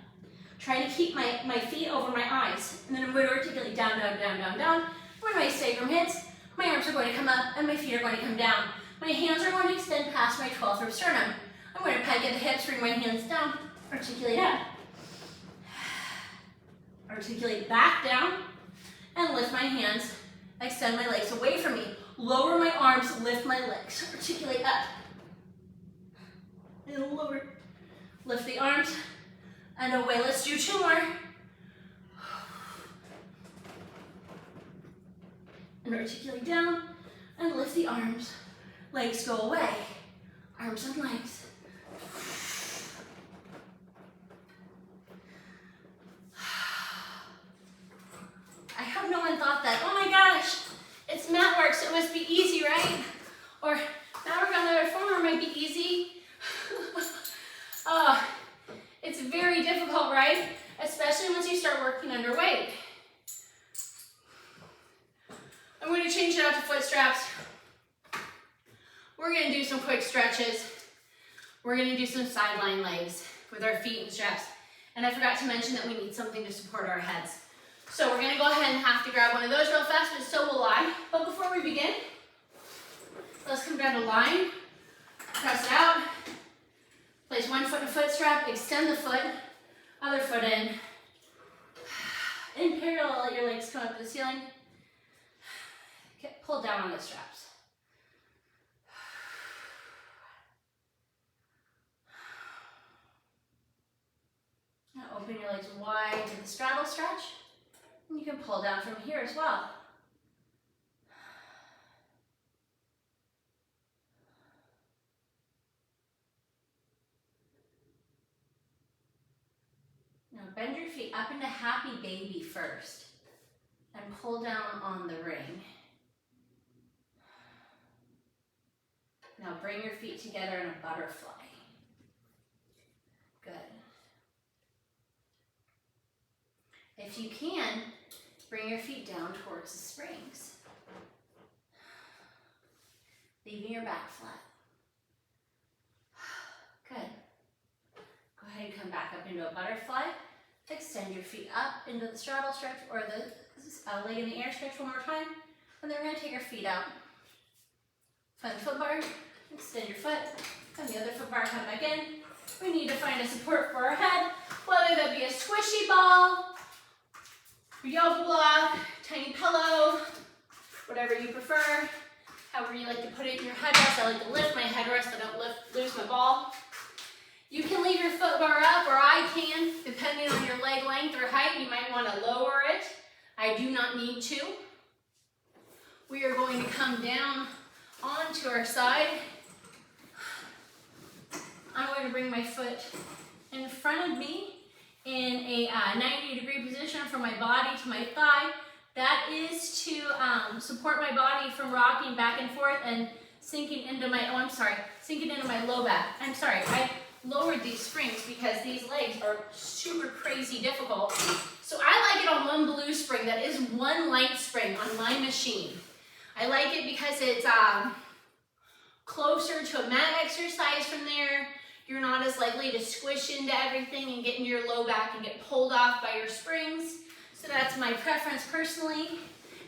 Trying to keep my feet over my eyes. And then I'm going to articulate down, down, down, down, down. When my sacrum hits, my arms are going to come up and my feet are going to come down. My hands are going to extend past my 12th rib sternum. I'm going to pike at the hips, bring my hands down, articulate up. Articulate back down, and lift my hands, extend my legs away from me. Lower my arms, lift my legs, articulate up. And lower, lift the arms, and away. Let's do 2 more. And articulate down, and lift the arms. Legs go away, arms and legs. I hope no one thought that, oh my gosh, it's mat work, so it must be easy, right? Or mat work on the reformer might be easy. It's very difficult, right? Especially once you start working under weight. I'm going to change it out to foot straps. We're going to do some quick stretches. We're going to do some sideline legs with our feet and straps. And I forgot to mention that we need something to support our heads. So we're going to go ahead and have to grab one of those real fast, but so will I. But before we begin, let's come down to line, press it out, place one foot in foot strap, extend the foot, other foot in parallel, let your legs come up to the ceiling. Pull down on the straps. Now open your legs wide to the straddle stretch. And you can pull down from here as well. Now bend your feet up into happy baby first and pull down on the ring. Now bring your feet together in a butterfly. Good. If you can, bring your feet down towards the springs, leaving your back flat. Good. Go ahead and come back up into a butterfly. Extend your feet up into the straddle stretch or the leg in the air stretch one more time. And then we're going to take our feet out. Find the foot bar, extend your foot, and the other foot bar, come back in. We need to find a support for our head, whether that be a squishy ball, yoga block, tiny pillow, whatever you prefer, however you like to put it in your headrest. I like to lift my headrest, I don't lose my ball. You can leave your foot bar up, or I can, depending on your leg length or height. You might want to lower it. I do not need to. We are going to come down onto our side. I'm going to bring my foot in front of me in a 90-degree position from my body to my thigh. That is to support my body from rocking back and forth and sinking into my, sinking into my low back. I lowered these springs because these legs are super crazy difficult. So I like it on one blue spring. That is one light spring on my machine. I like it because it's closer to a mat exercise from there. You're not as likely to squish into everything and get into your low back and get pulled off by your springs. So that's my preference personally,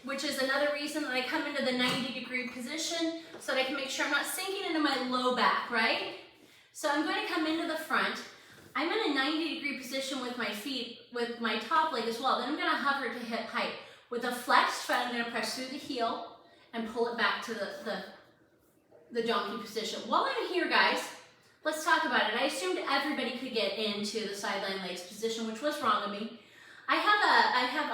which is another reason that I come into the 90-degree position so that I can make sure I'm not sinking into my low back, right? So I'm going to come into the front. I'm in a 90-degree position with my feet, with my top leg as well. Then I'm going to hover to hip height. With a flexed foot, I'm going to press through the heel and pull it back to the donkey position. While I'm here, guys, let's talk about it. I assumed everybody could get into the sideline legs position, which was wrong of me. I have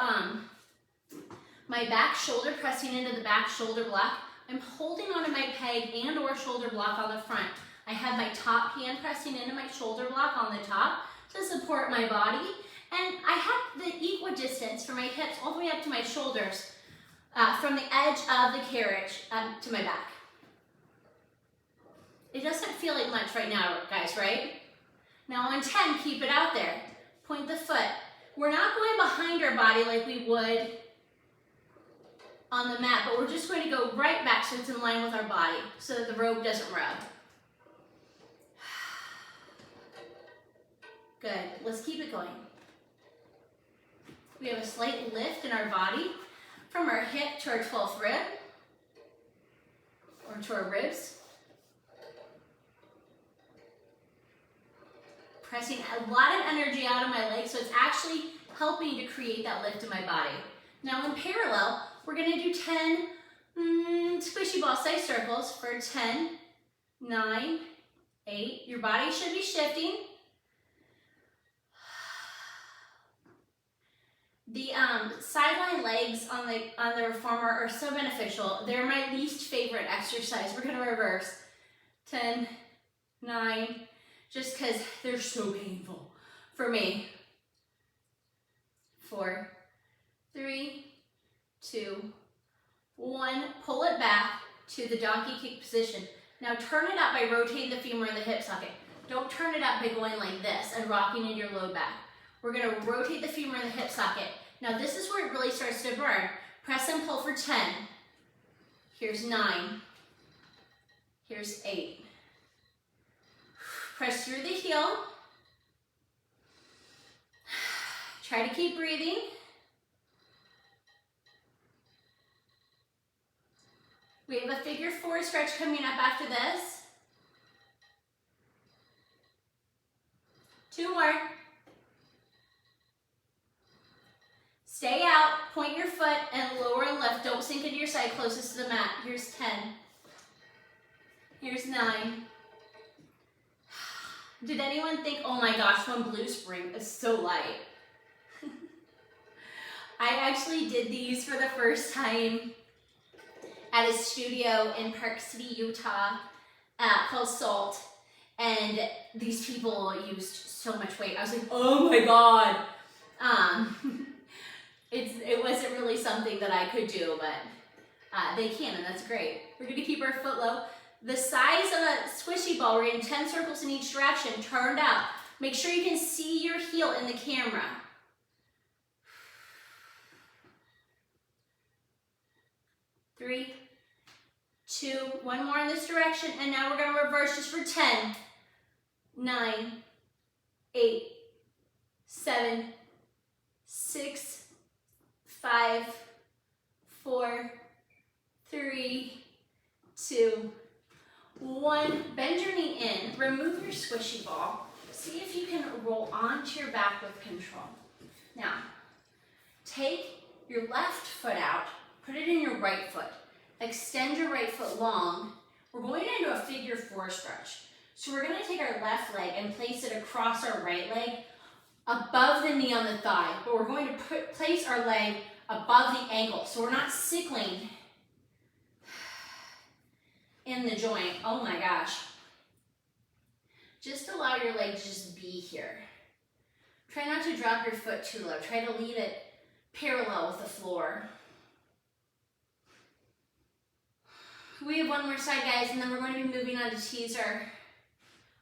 my back shoulder pressing into the back shoulder block. I'm holding onto my peg and or shoulder block on the front. I have my top hand pressing into my shoulder block on the top to support my body. And I have the equidistance from my hips all the way up to my shoulders, from the edge of the carriage to my back. It doesn't feel like much right now, guys, right? Now on 10, keep it out there. Point the foot. We're not going behind our body like we would on the mat, but we're just going to go right back so it's in line with our body so that the rope doesn't rub. Good. Let's keep it going. We have a slight lift in our body from our hip to our 12th rib, or to our ribs. Pressing a lot of energy out of my legs, so it's actually helping to create that lift in my body. Now in parallel, we're going to do 10 squishy ball size circles for 10, 9, 8. Your body should be shifting. The sideline legs on the reformer are so beneficial. They're my least favorite exercise. We're going to reverse. 10, 9, just because they're so painful for me. 4, 3, 2, 1. Pull it back to the donkey kick position. Now turn it up by rotating the femur in the hip socket. Don't turn it up by going like this and rocking in your low back. We're going to rotate the femur in the hip socket. Now this is where it really starts to burn. Press and pull for 10. Here's 9. Here's 8. Press through the heel. Try to keep breathing. We have a figure 4 stretch coming up after this. 2 more. Stay out, point your foot, and lower and lift. Don't sink into your side closest to the mat. Here's 10. Here's 9. Did anyone think, oh my gosh, one blue spring is so light? I actually did these for the first time at a studio in Park City, Utah, called Salt, and these people used so much weight. I was like, oh my God. It wasn't really something that I could do, but they can, and that's great. We're gonna keep our foot low. The size of a squishy ball, we're getting 10 circles in each direction, turned out. Make sure you can see your heel in the camera. 3, 2, 1 more in this direction, and now we're gonna reverse just for 10, 9, 8, 7, 6, 5, 4, 3, 2, 1. Bend your knee in, remove your squishy ball. See if you can roll onto your back with control. Now, take your left foot out, put it in your right foot. Extend your right foot long. We're going into a figure 4 stretch. So we're gonna take our left leg and place it across our right leg, above the knee on the thigh, but we're going to place our leg above the ankle, so we're not sickling in the joint. Oh my gosh. Just allow your leg to just be here. Try not to drop your foot too low. Try to leave it parallel with the floor. We have one more side, guys, and then we're going to be moving on to teaser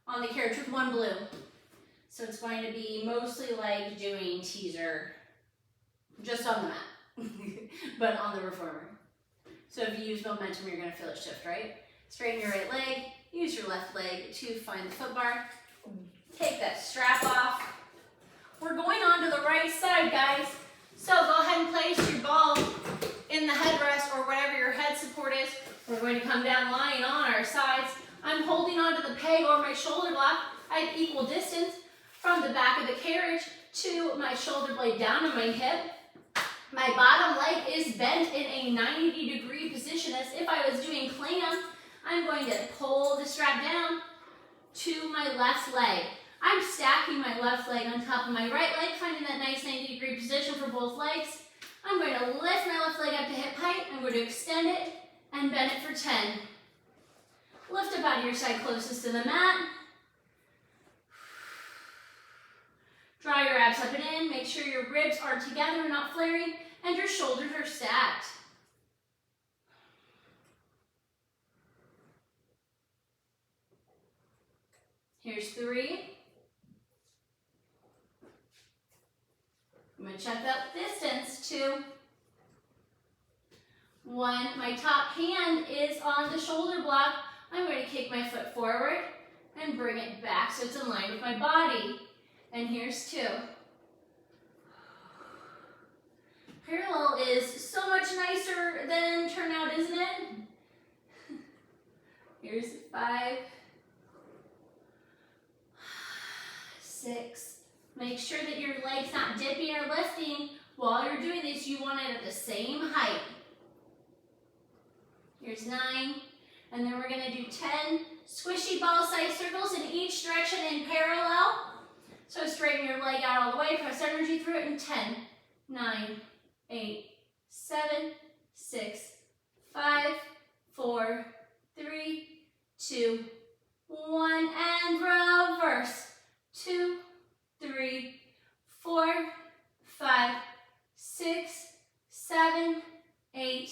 on the carriage with 1 blue. So it's going to be mostly like doing teaser just on the mat, but on the reformer. So if you use momentum, you're going to feel it shift, right? Straighten your right leg, use your left leg to find the foot bar. Take that strap off. We're going on to the right side, guys. So go ahead and place your ball in the headrest or whatever your head support is. We're going to come down lying on our sides. I'm holding onto the peg peg or my shoulder block. I have equal distance from the back of the carriage to my shoulder blade down to my hip. My bottom leg is bent in a 90-degree position as if I was doing clam. I'm going to pull the strap down to my left leg. I'm stacking my left leg on top of my right leg, finding that nice 90-degree position for both legs. I'm going to lift my left leg up to hip height. I'm going to extend it and bend it for 10. Lift up out of your side closest to the mat. Draw your abs up and in. Make sure your ribs are together, not flaring, and your shoulders are stacked. Here's 3. I'm going to check that distance. 2. 1. My top hand is on the shoulder block. I'm going to kick my foot forward and bring it back so it's in line with my body. And here's 2. Parallel is so much nicer than turnout, isn't it? Here's 5. 6. Make sure that your leg's not dipping or lifting while you're doing this. You want it at the same height. Here's 9. And then we're going to do 10 squishy ball-sized circles in each direction in parallel. So straighten your leg out all the way, press energy through it in 10, 9, 8, 7, 6, 5, 4, 3, 2, 1, and reverse. 2, 3, 4, 5, 6, 7, 8,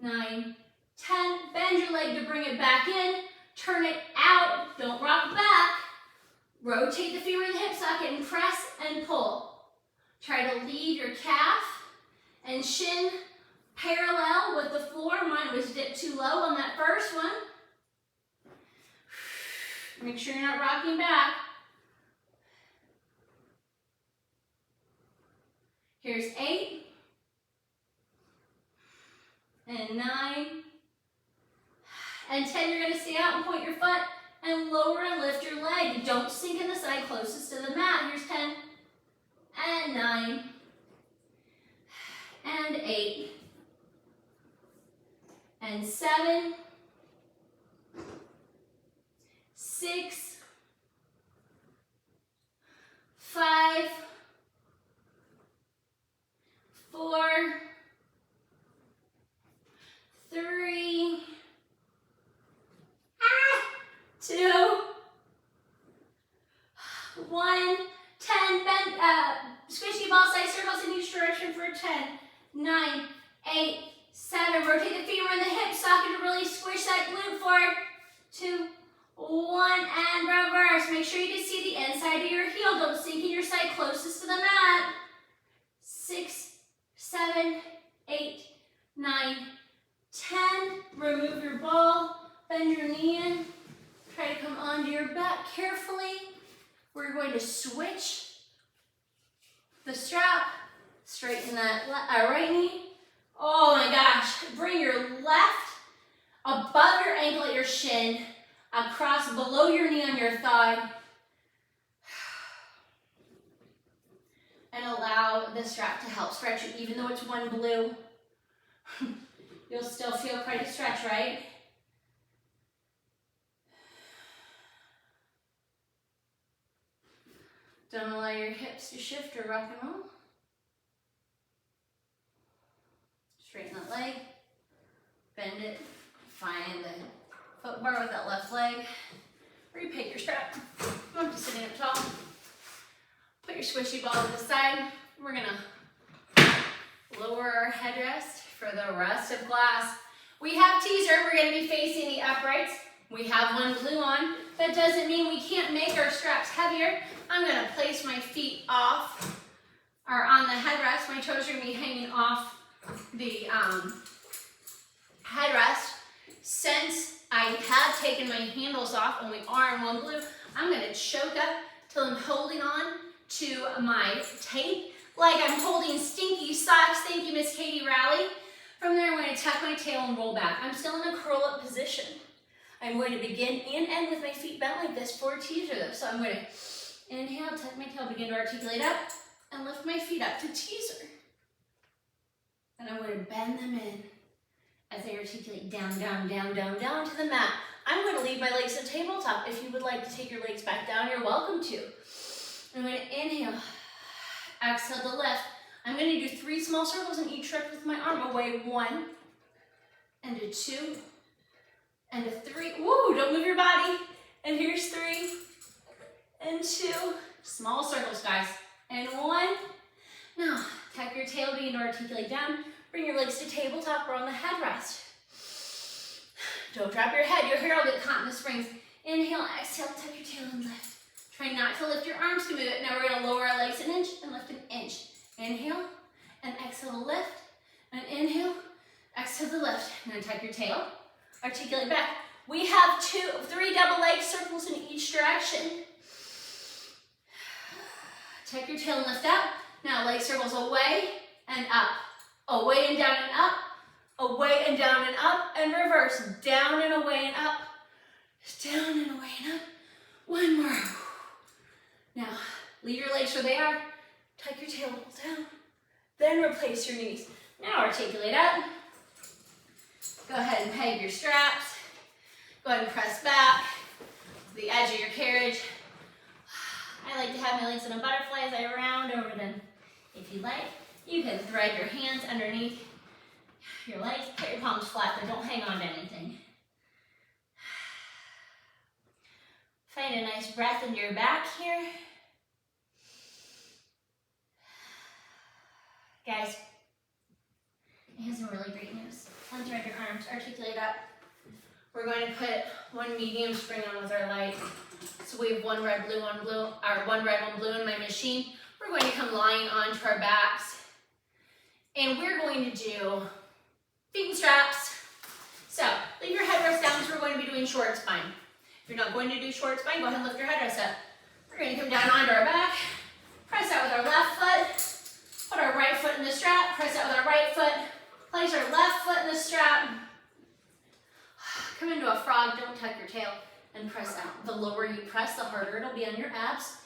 9, 10. Bend your leg to bring it back in. Turn it out. Don't rock back. Rotate the femur in the hip socket and press and pull. Try to leave your calf and shin parallel with the floor. Mine was dipped too low on that first one. Make sure you're not rocking back. Here's 8 and 9 and 10. You're going to stay out and point your foot and lower and lift your leg. Don't sink in the side closest to the mat. Here's 10 and 9 and 8 and 7, 6, 5, 4, 3, 2, 1, 10. Bend, squishy ball-sized circles in each direction for 10, 9, 8, 7. Rotate the femur in the hip socket to really squish that glute forward. 2, 1, and reverse. Make sure you can see the inside of your heel. Don't sink in your side closest to the mat. 6, 7, 8, 9, 10. Remove your ball. Bend your knee in. Try to come onto your back carefully. We're going to switch the strap. Straighten that right knee. Oh my gosh. Bring your left above your ankle at your shin, across below your knee on your thigh. And allow the strap to help stretch you. Even though it's one blue, you'll still feel quite a stretch, right? Don't allow your hips to shift or rock and roll. Straighten that leg. Bend it. Find the foot bar with that left leg. Repeg your strap. I'm just sitting up tall. Put your squishy ball to the side. We're gonna lower our headrest for the rest of class. We have teaser. We're gonna be facing the uprights. We have one glue on. That doesn't mean we can't make our straps heavier. I'm gonna place my feet off, or on the headrest. My toes are gonna be hanging off the headrest. Since I have taken my handles off, only are in one glue, I'm gonna choke up till I'm holding on to my tape, like I'm holding stinky socks. Thank you, Miss Katie Rowley. From there, I'm gonna tuck my tail and roll back. I'm still in a curl up position. I'm going to begin and end with my feet bent like this for teaser though. So I'm going to inhale, tuck my tail, begin to articulate up, and lift my feet up to teaser. And I'm going to bend them in as I articulate down, down, down, down, down to the mat. I'm going to leave my legs at tabletop. If you would like to take your legs back down, you're welcome to. I'm going to inhale, exhale to lift. I'm going to do 3 small circles in each direction with my arm away. 1, and a 2, and a 3. Woo, don't move your body. And here's 3, and 2. Small circles, guys. And 1. Now, tuck your tail, begin to articulate down. Bring your legs to tabletop or on the headrest. Don't drop your head. Your hair will get caught in the springs. Inhale, exhale, tuck your tail and lift. Try not to lift your arms to move it. Now we're going to lower our legs an inch and lift an inch. Inhale, and exhale to lift. And inhale, exhale to lift. Now tuck your tail. Articulate back. We have 3 double leg circles in each direction. Tuck your tail and lift up. Now leg circles away and up. Away and down and up. Away and down and up. And reverse. Down and away and up. Down and away and up. 1 more. Now, leave your legs where they are. Tuck your tail down. Then replace your knees. Now articulate up. Go ahead and peg your straps. Go ahead and press back to the edge of your carriage. I like to have my legs in a butterfly as I round over them. If you like, you can thread your hands underneath your legs. Put your palms flat, but don't hang on to anything. Find a nice breath into your back here. Guys, I have some really great news. Unthread your arms, articulate up. We're going to put 1 medium spring on with our light. So we have 1 red, blue, 1 blue, or 1 red, 1 blue in my machine. We're going to come lying onto our backs. And we're going to do feet and straps. So leave your headrest down because we're going to be doing short spine. If you're not going to do short spine, go ahead and lift your headrest up. We're going to come down onto our back, press out with our left foot, put our right foot in the strap, press out with our right foot, place our left foot in the strap. Come into a frog, don't tuck your tail, and press out. The lower you press, the harder it'll be on your abs.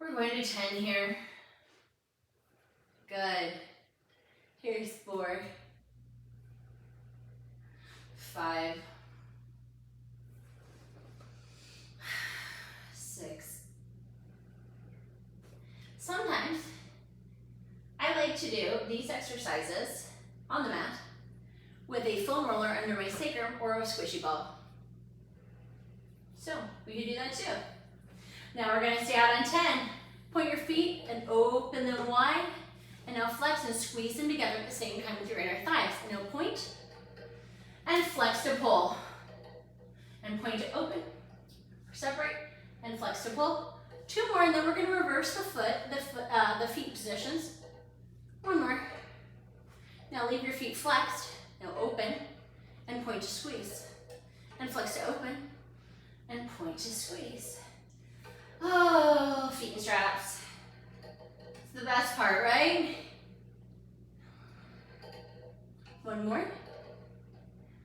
We're going to do 10 here. Good. Here's 4, 5, 6. Sometimes I like to do these exercises on the mat with a foam roller under my sacrum or a squishy ball. So we can do that too. Now we're going to stay out on 10. Point your feet and open them wide. And now flex and squeeze them together at the same time with your inner thighs. And now point and flex to pull. And point to open, separate, and flex to pull. 2 more, and then we're going to reverse the feet positions. 1 more. Now leave your feet flexed. Now open and point to squeeze. And flex to open and point to squeeze. Oh, feet and straps. It's the best part, right? 1 more.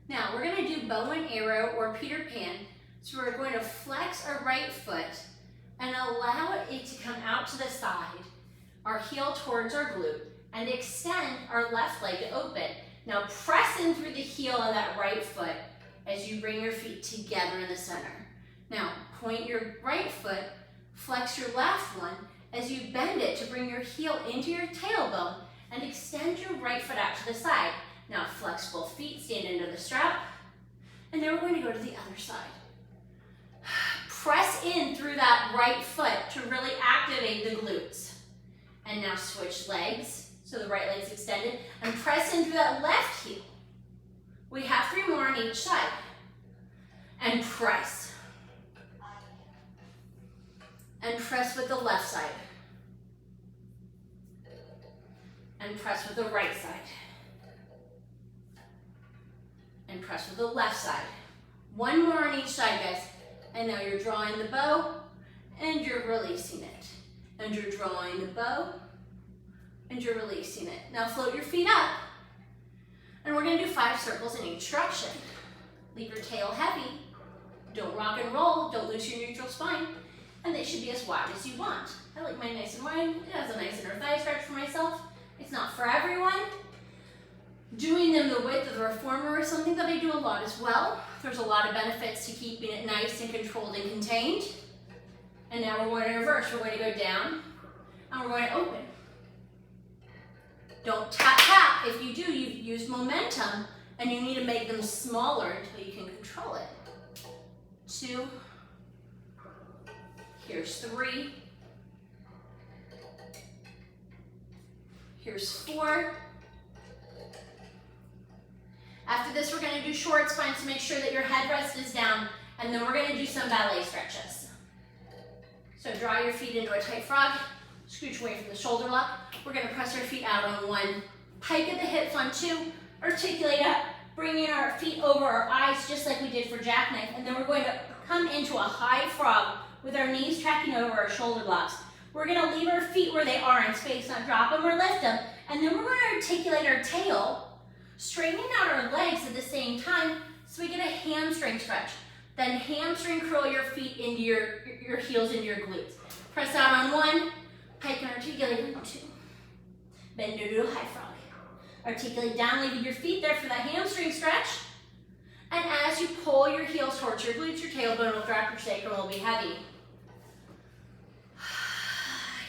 Now we're going to do bow and arrow or Peter Pan. So we're going to flex our right foot and allow it to come out to the side, our heel towards our glute, and extend our left leg to open. Now press in through the heel of that right foot as you bring your feet together in the center. Now point your right foot, flex your left one as you bend it to bring your heel into your tailbone and extend your right foot out to the side. Now flex both feet, stand into the strap, and then we're going to go to the other side. Press in through that right foot to really activate the glutes. And now switch legs, so the right leg's extended, and press in through that left heel. We have 3 more on each side. And press. And press with the left side. And press with the right side. And press with the left side. 1 more on each side, guys. And now you're drawing the bow, and you're releasing it. And you're drawing the bow, and you're releasing it. Now float your feet up, And we're gonna do 5 circles in each direction. Leave your tail heavy. Don't rock and roll. Don't lose your neutral spine. And they should be as wide as you want. I like mine nice and wide. It has a nice inner thigh stretch for myself. It's not for everyone. Doing them the width of the reformer is something that I do a lot as well. There's a lot of benefits to keeping it nice and controlled and contained. And now we're going to reverse. We're going to go down and we're going to open. Don't tap, tap. If you do, you've used momentum and you need to make them smaller until you can control it. 2. Here's 3. Here's 4. After this, we're going to do short spine, so make sure that your headrest is down, and then we're going to do some ballet stretches. So draw your feet into a tight frog, scooch away from the shoulder lock. We're going to press our feet out on 1, pike at the hips on 2, articulate up, bringing our feet over our eyes just like we did for jackknife, and then we're going to come into a high frog with our knees tracking over our shoulder blocks. We're going to leave our feet where they are in space, not drop them or lift them, and then we're going to articulate our tail, straightening out our legs at the same time so we get a hamstring stretch. Then hamstring curl your feet into your heels into your glutes. Press out on 1, pike and articulate on 2. Bend to a high frog. Articulate down, leaving your feet there for that hamstring stretch. And as you pull your heels towards your glutes, your tailbone will drop, your sacrum will be heavy.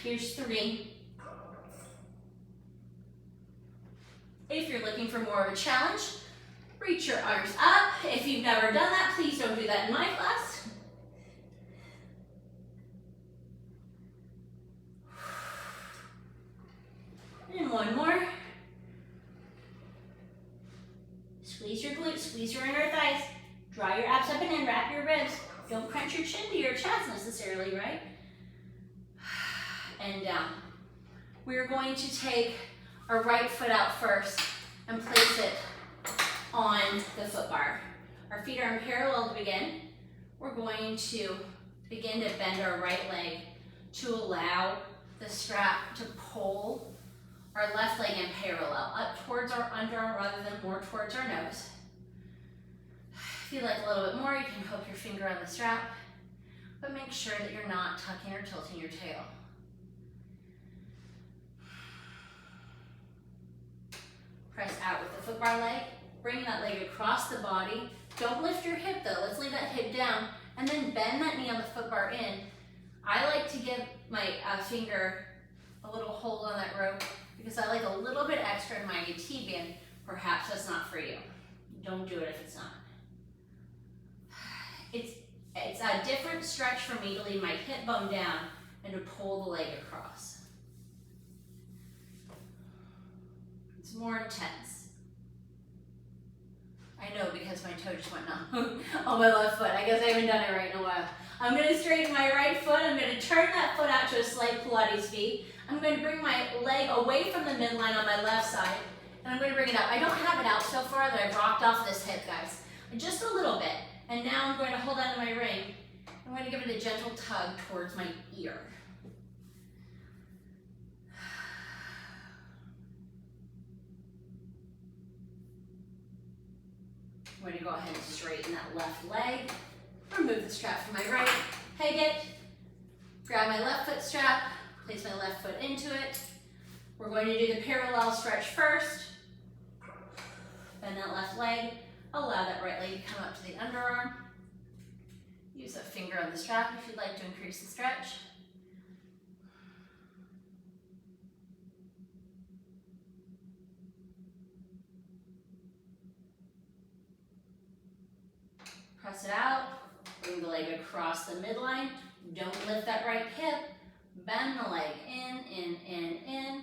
Here's 3. If you're looking for more of a challenge, reach your arms up. If you've never done that, please don't do that in my class. And 1 more. Squeeze your glutes, squeeze your inner thighs. Draw your abs up and in, wrap your ribs. Don't crunch your chin to your chest necessarily, right? And down. We're going to take our right foot out first and place it on the foot bar. Our feet are in parallel to begin. We're going to begin to bend our right leg to allow the strap to pull our left leg in parallel, up towards our underarm rather than more towards our nose. If you'd like a little bit more, you can hook your finger on the strap, but make sure that you're not tucking or tilting your tail. Press out with the foot bar leg, bring that leg across the body. Don't lift your hip though, let's leave that hip down, and then bend that knee on the foot bar in. I like to give my finger a little hold on that rope because I like a little bit extra in my AT band. Perhaps that's not for you. Don't do it if it's not. It's a different stretch for me to leave my hip bone down and to pull the leg across. It's more intense. I know because my toe just went numb on my left foot. I guess I haven't done it right in a while. I'm going to straighten my right foot. I'm going to turn that foot out to a slight Pilates V. I'm going to bring my leg away from the midline on my left side, and I'm going to bring it up. I don't have it out so far that I've rocked off this hip, guys. Just a little bit. And now I'm going to hold onto my ring. I'm going to give it a gentle tug towards my ear. I'm going to go ahead and straighten that left leg. Remove the strap from my right. Peg it. Grab my left foot strap. Place my left foot into it. We're going to do the parallel stretch first. Bend that left leg. Allow that right leg to come up to the underarm. Use a finger on the strap if you'd like to increase the stretch. Press it out. Bring the leg across the midline. Don't lift that right hip. Bend the leg in.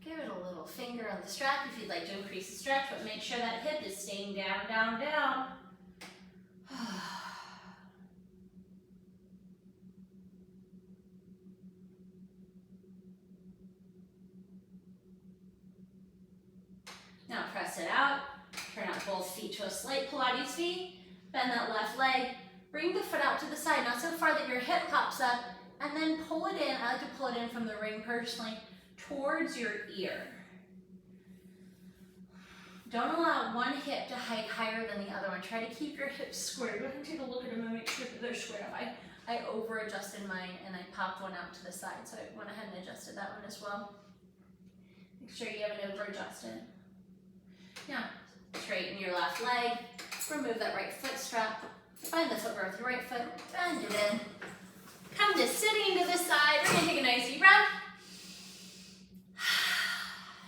Give it a little finger on the strap if you'd like to increase the stretch, but make sure that hip is staying down. Now press it out. Turn out both feet to a slight Pilates V. Bend that left leg. Bring the foot out to the side, not so far that your hip pops up, and then pull it in. I like to pull it in from the ring personally towards your ear. Don't allow one hip to hike higher than the other one. Try to keep your hips square. Go ahead and take a look at them and make sure that they're square. I over adjusted mine and I popped one out to the side, so I went ahead and adjusted that one as well. Make sure you haven't over adjusted. Now, straighten your left leg, remove that right foot strap, find the footwear with your right foot, bend it in. Come to sitting to the side. We're gonna take a nice deep breath.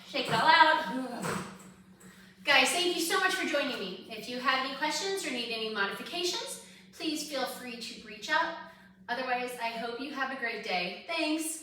Shake it all out. Guys, thank you so much for joining me. If you have any questions or need any modifications, please feel free to reach out. Otherwise, I hope you have a great day. Thanks.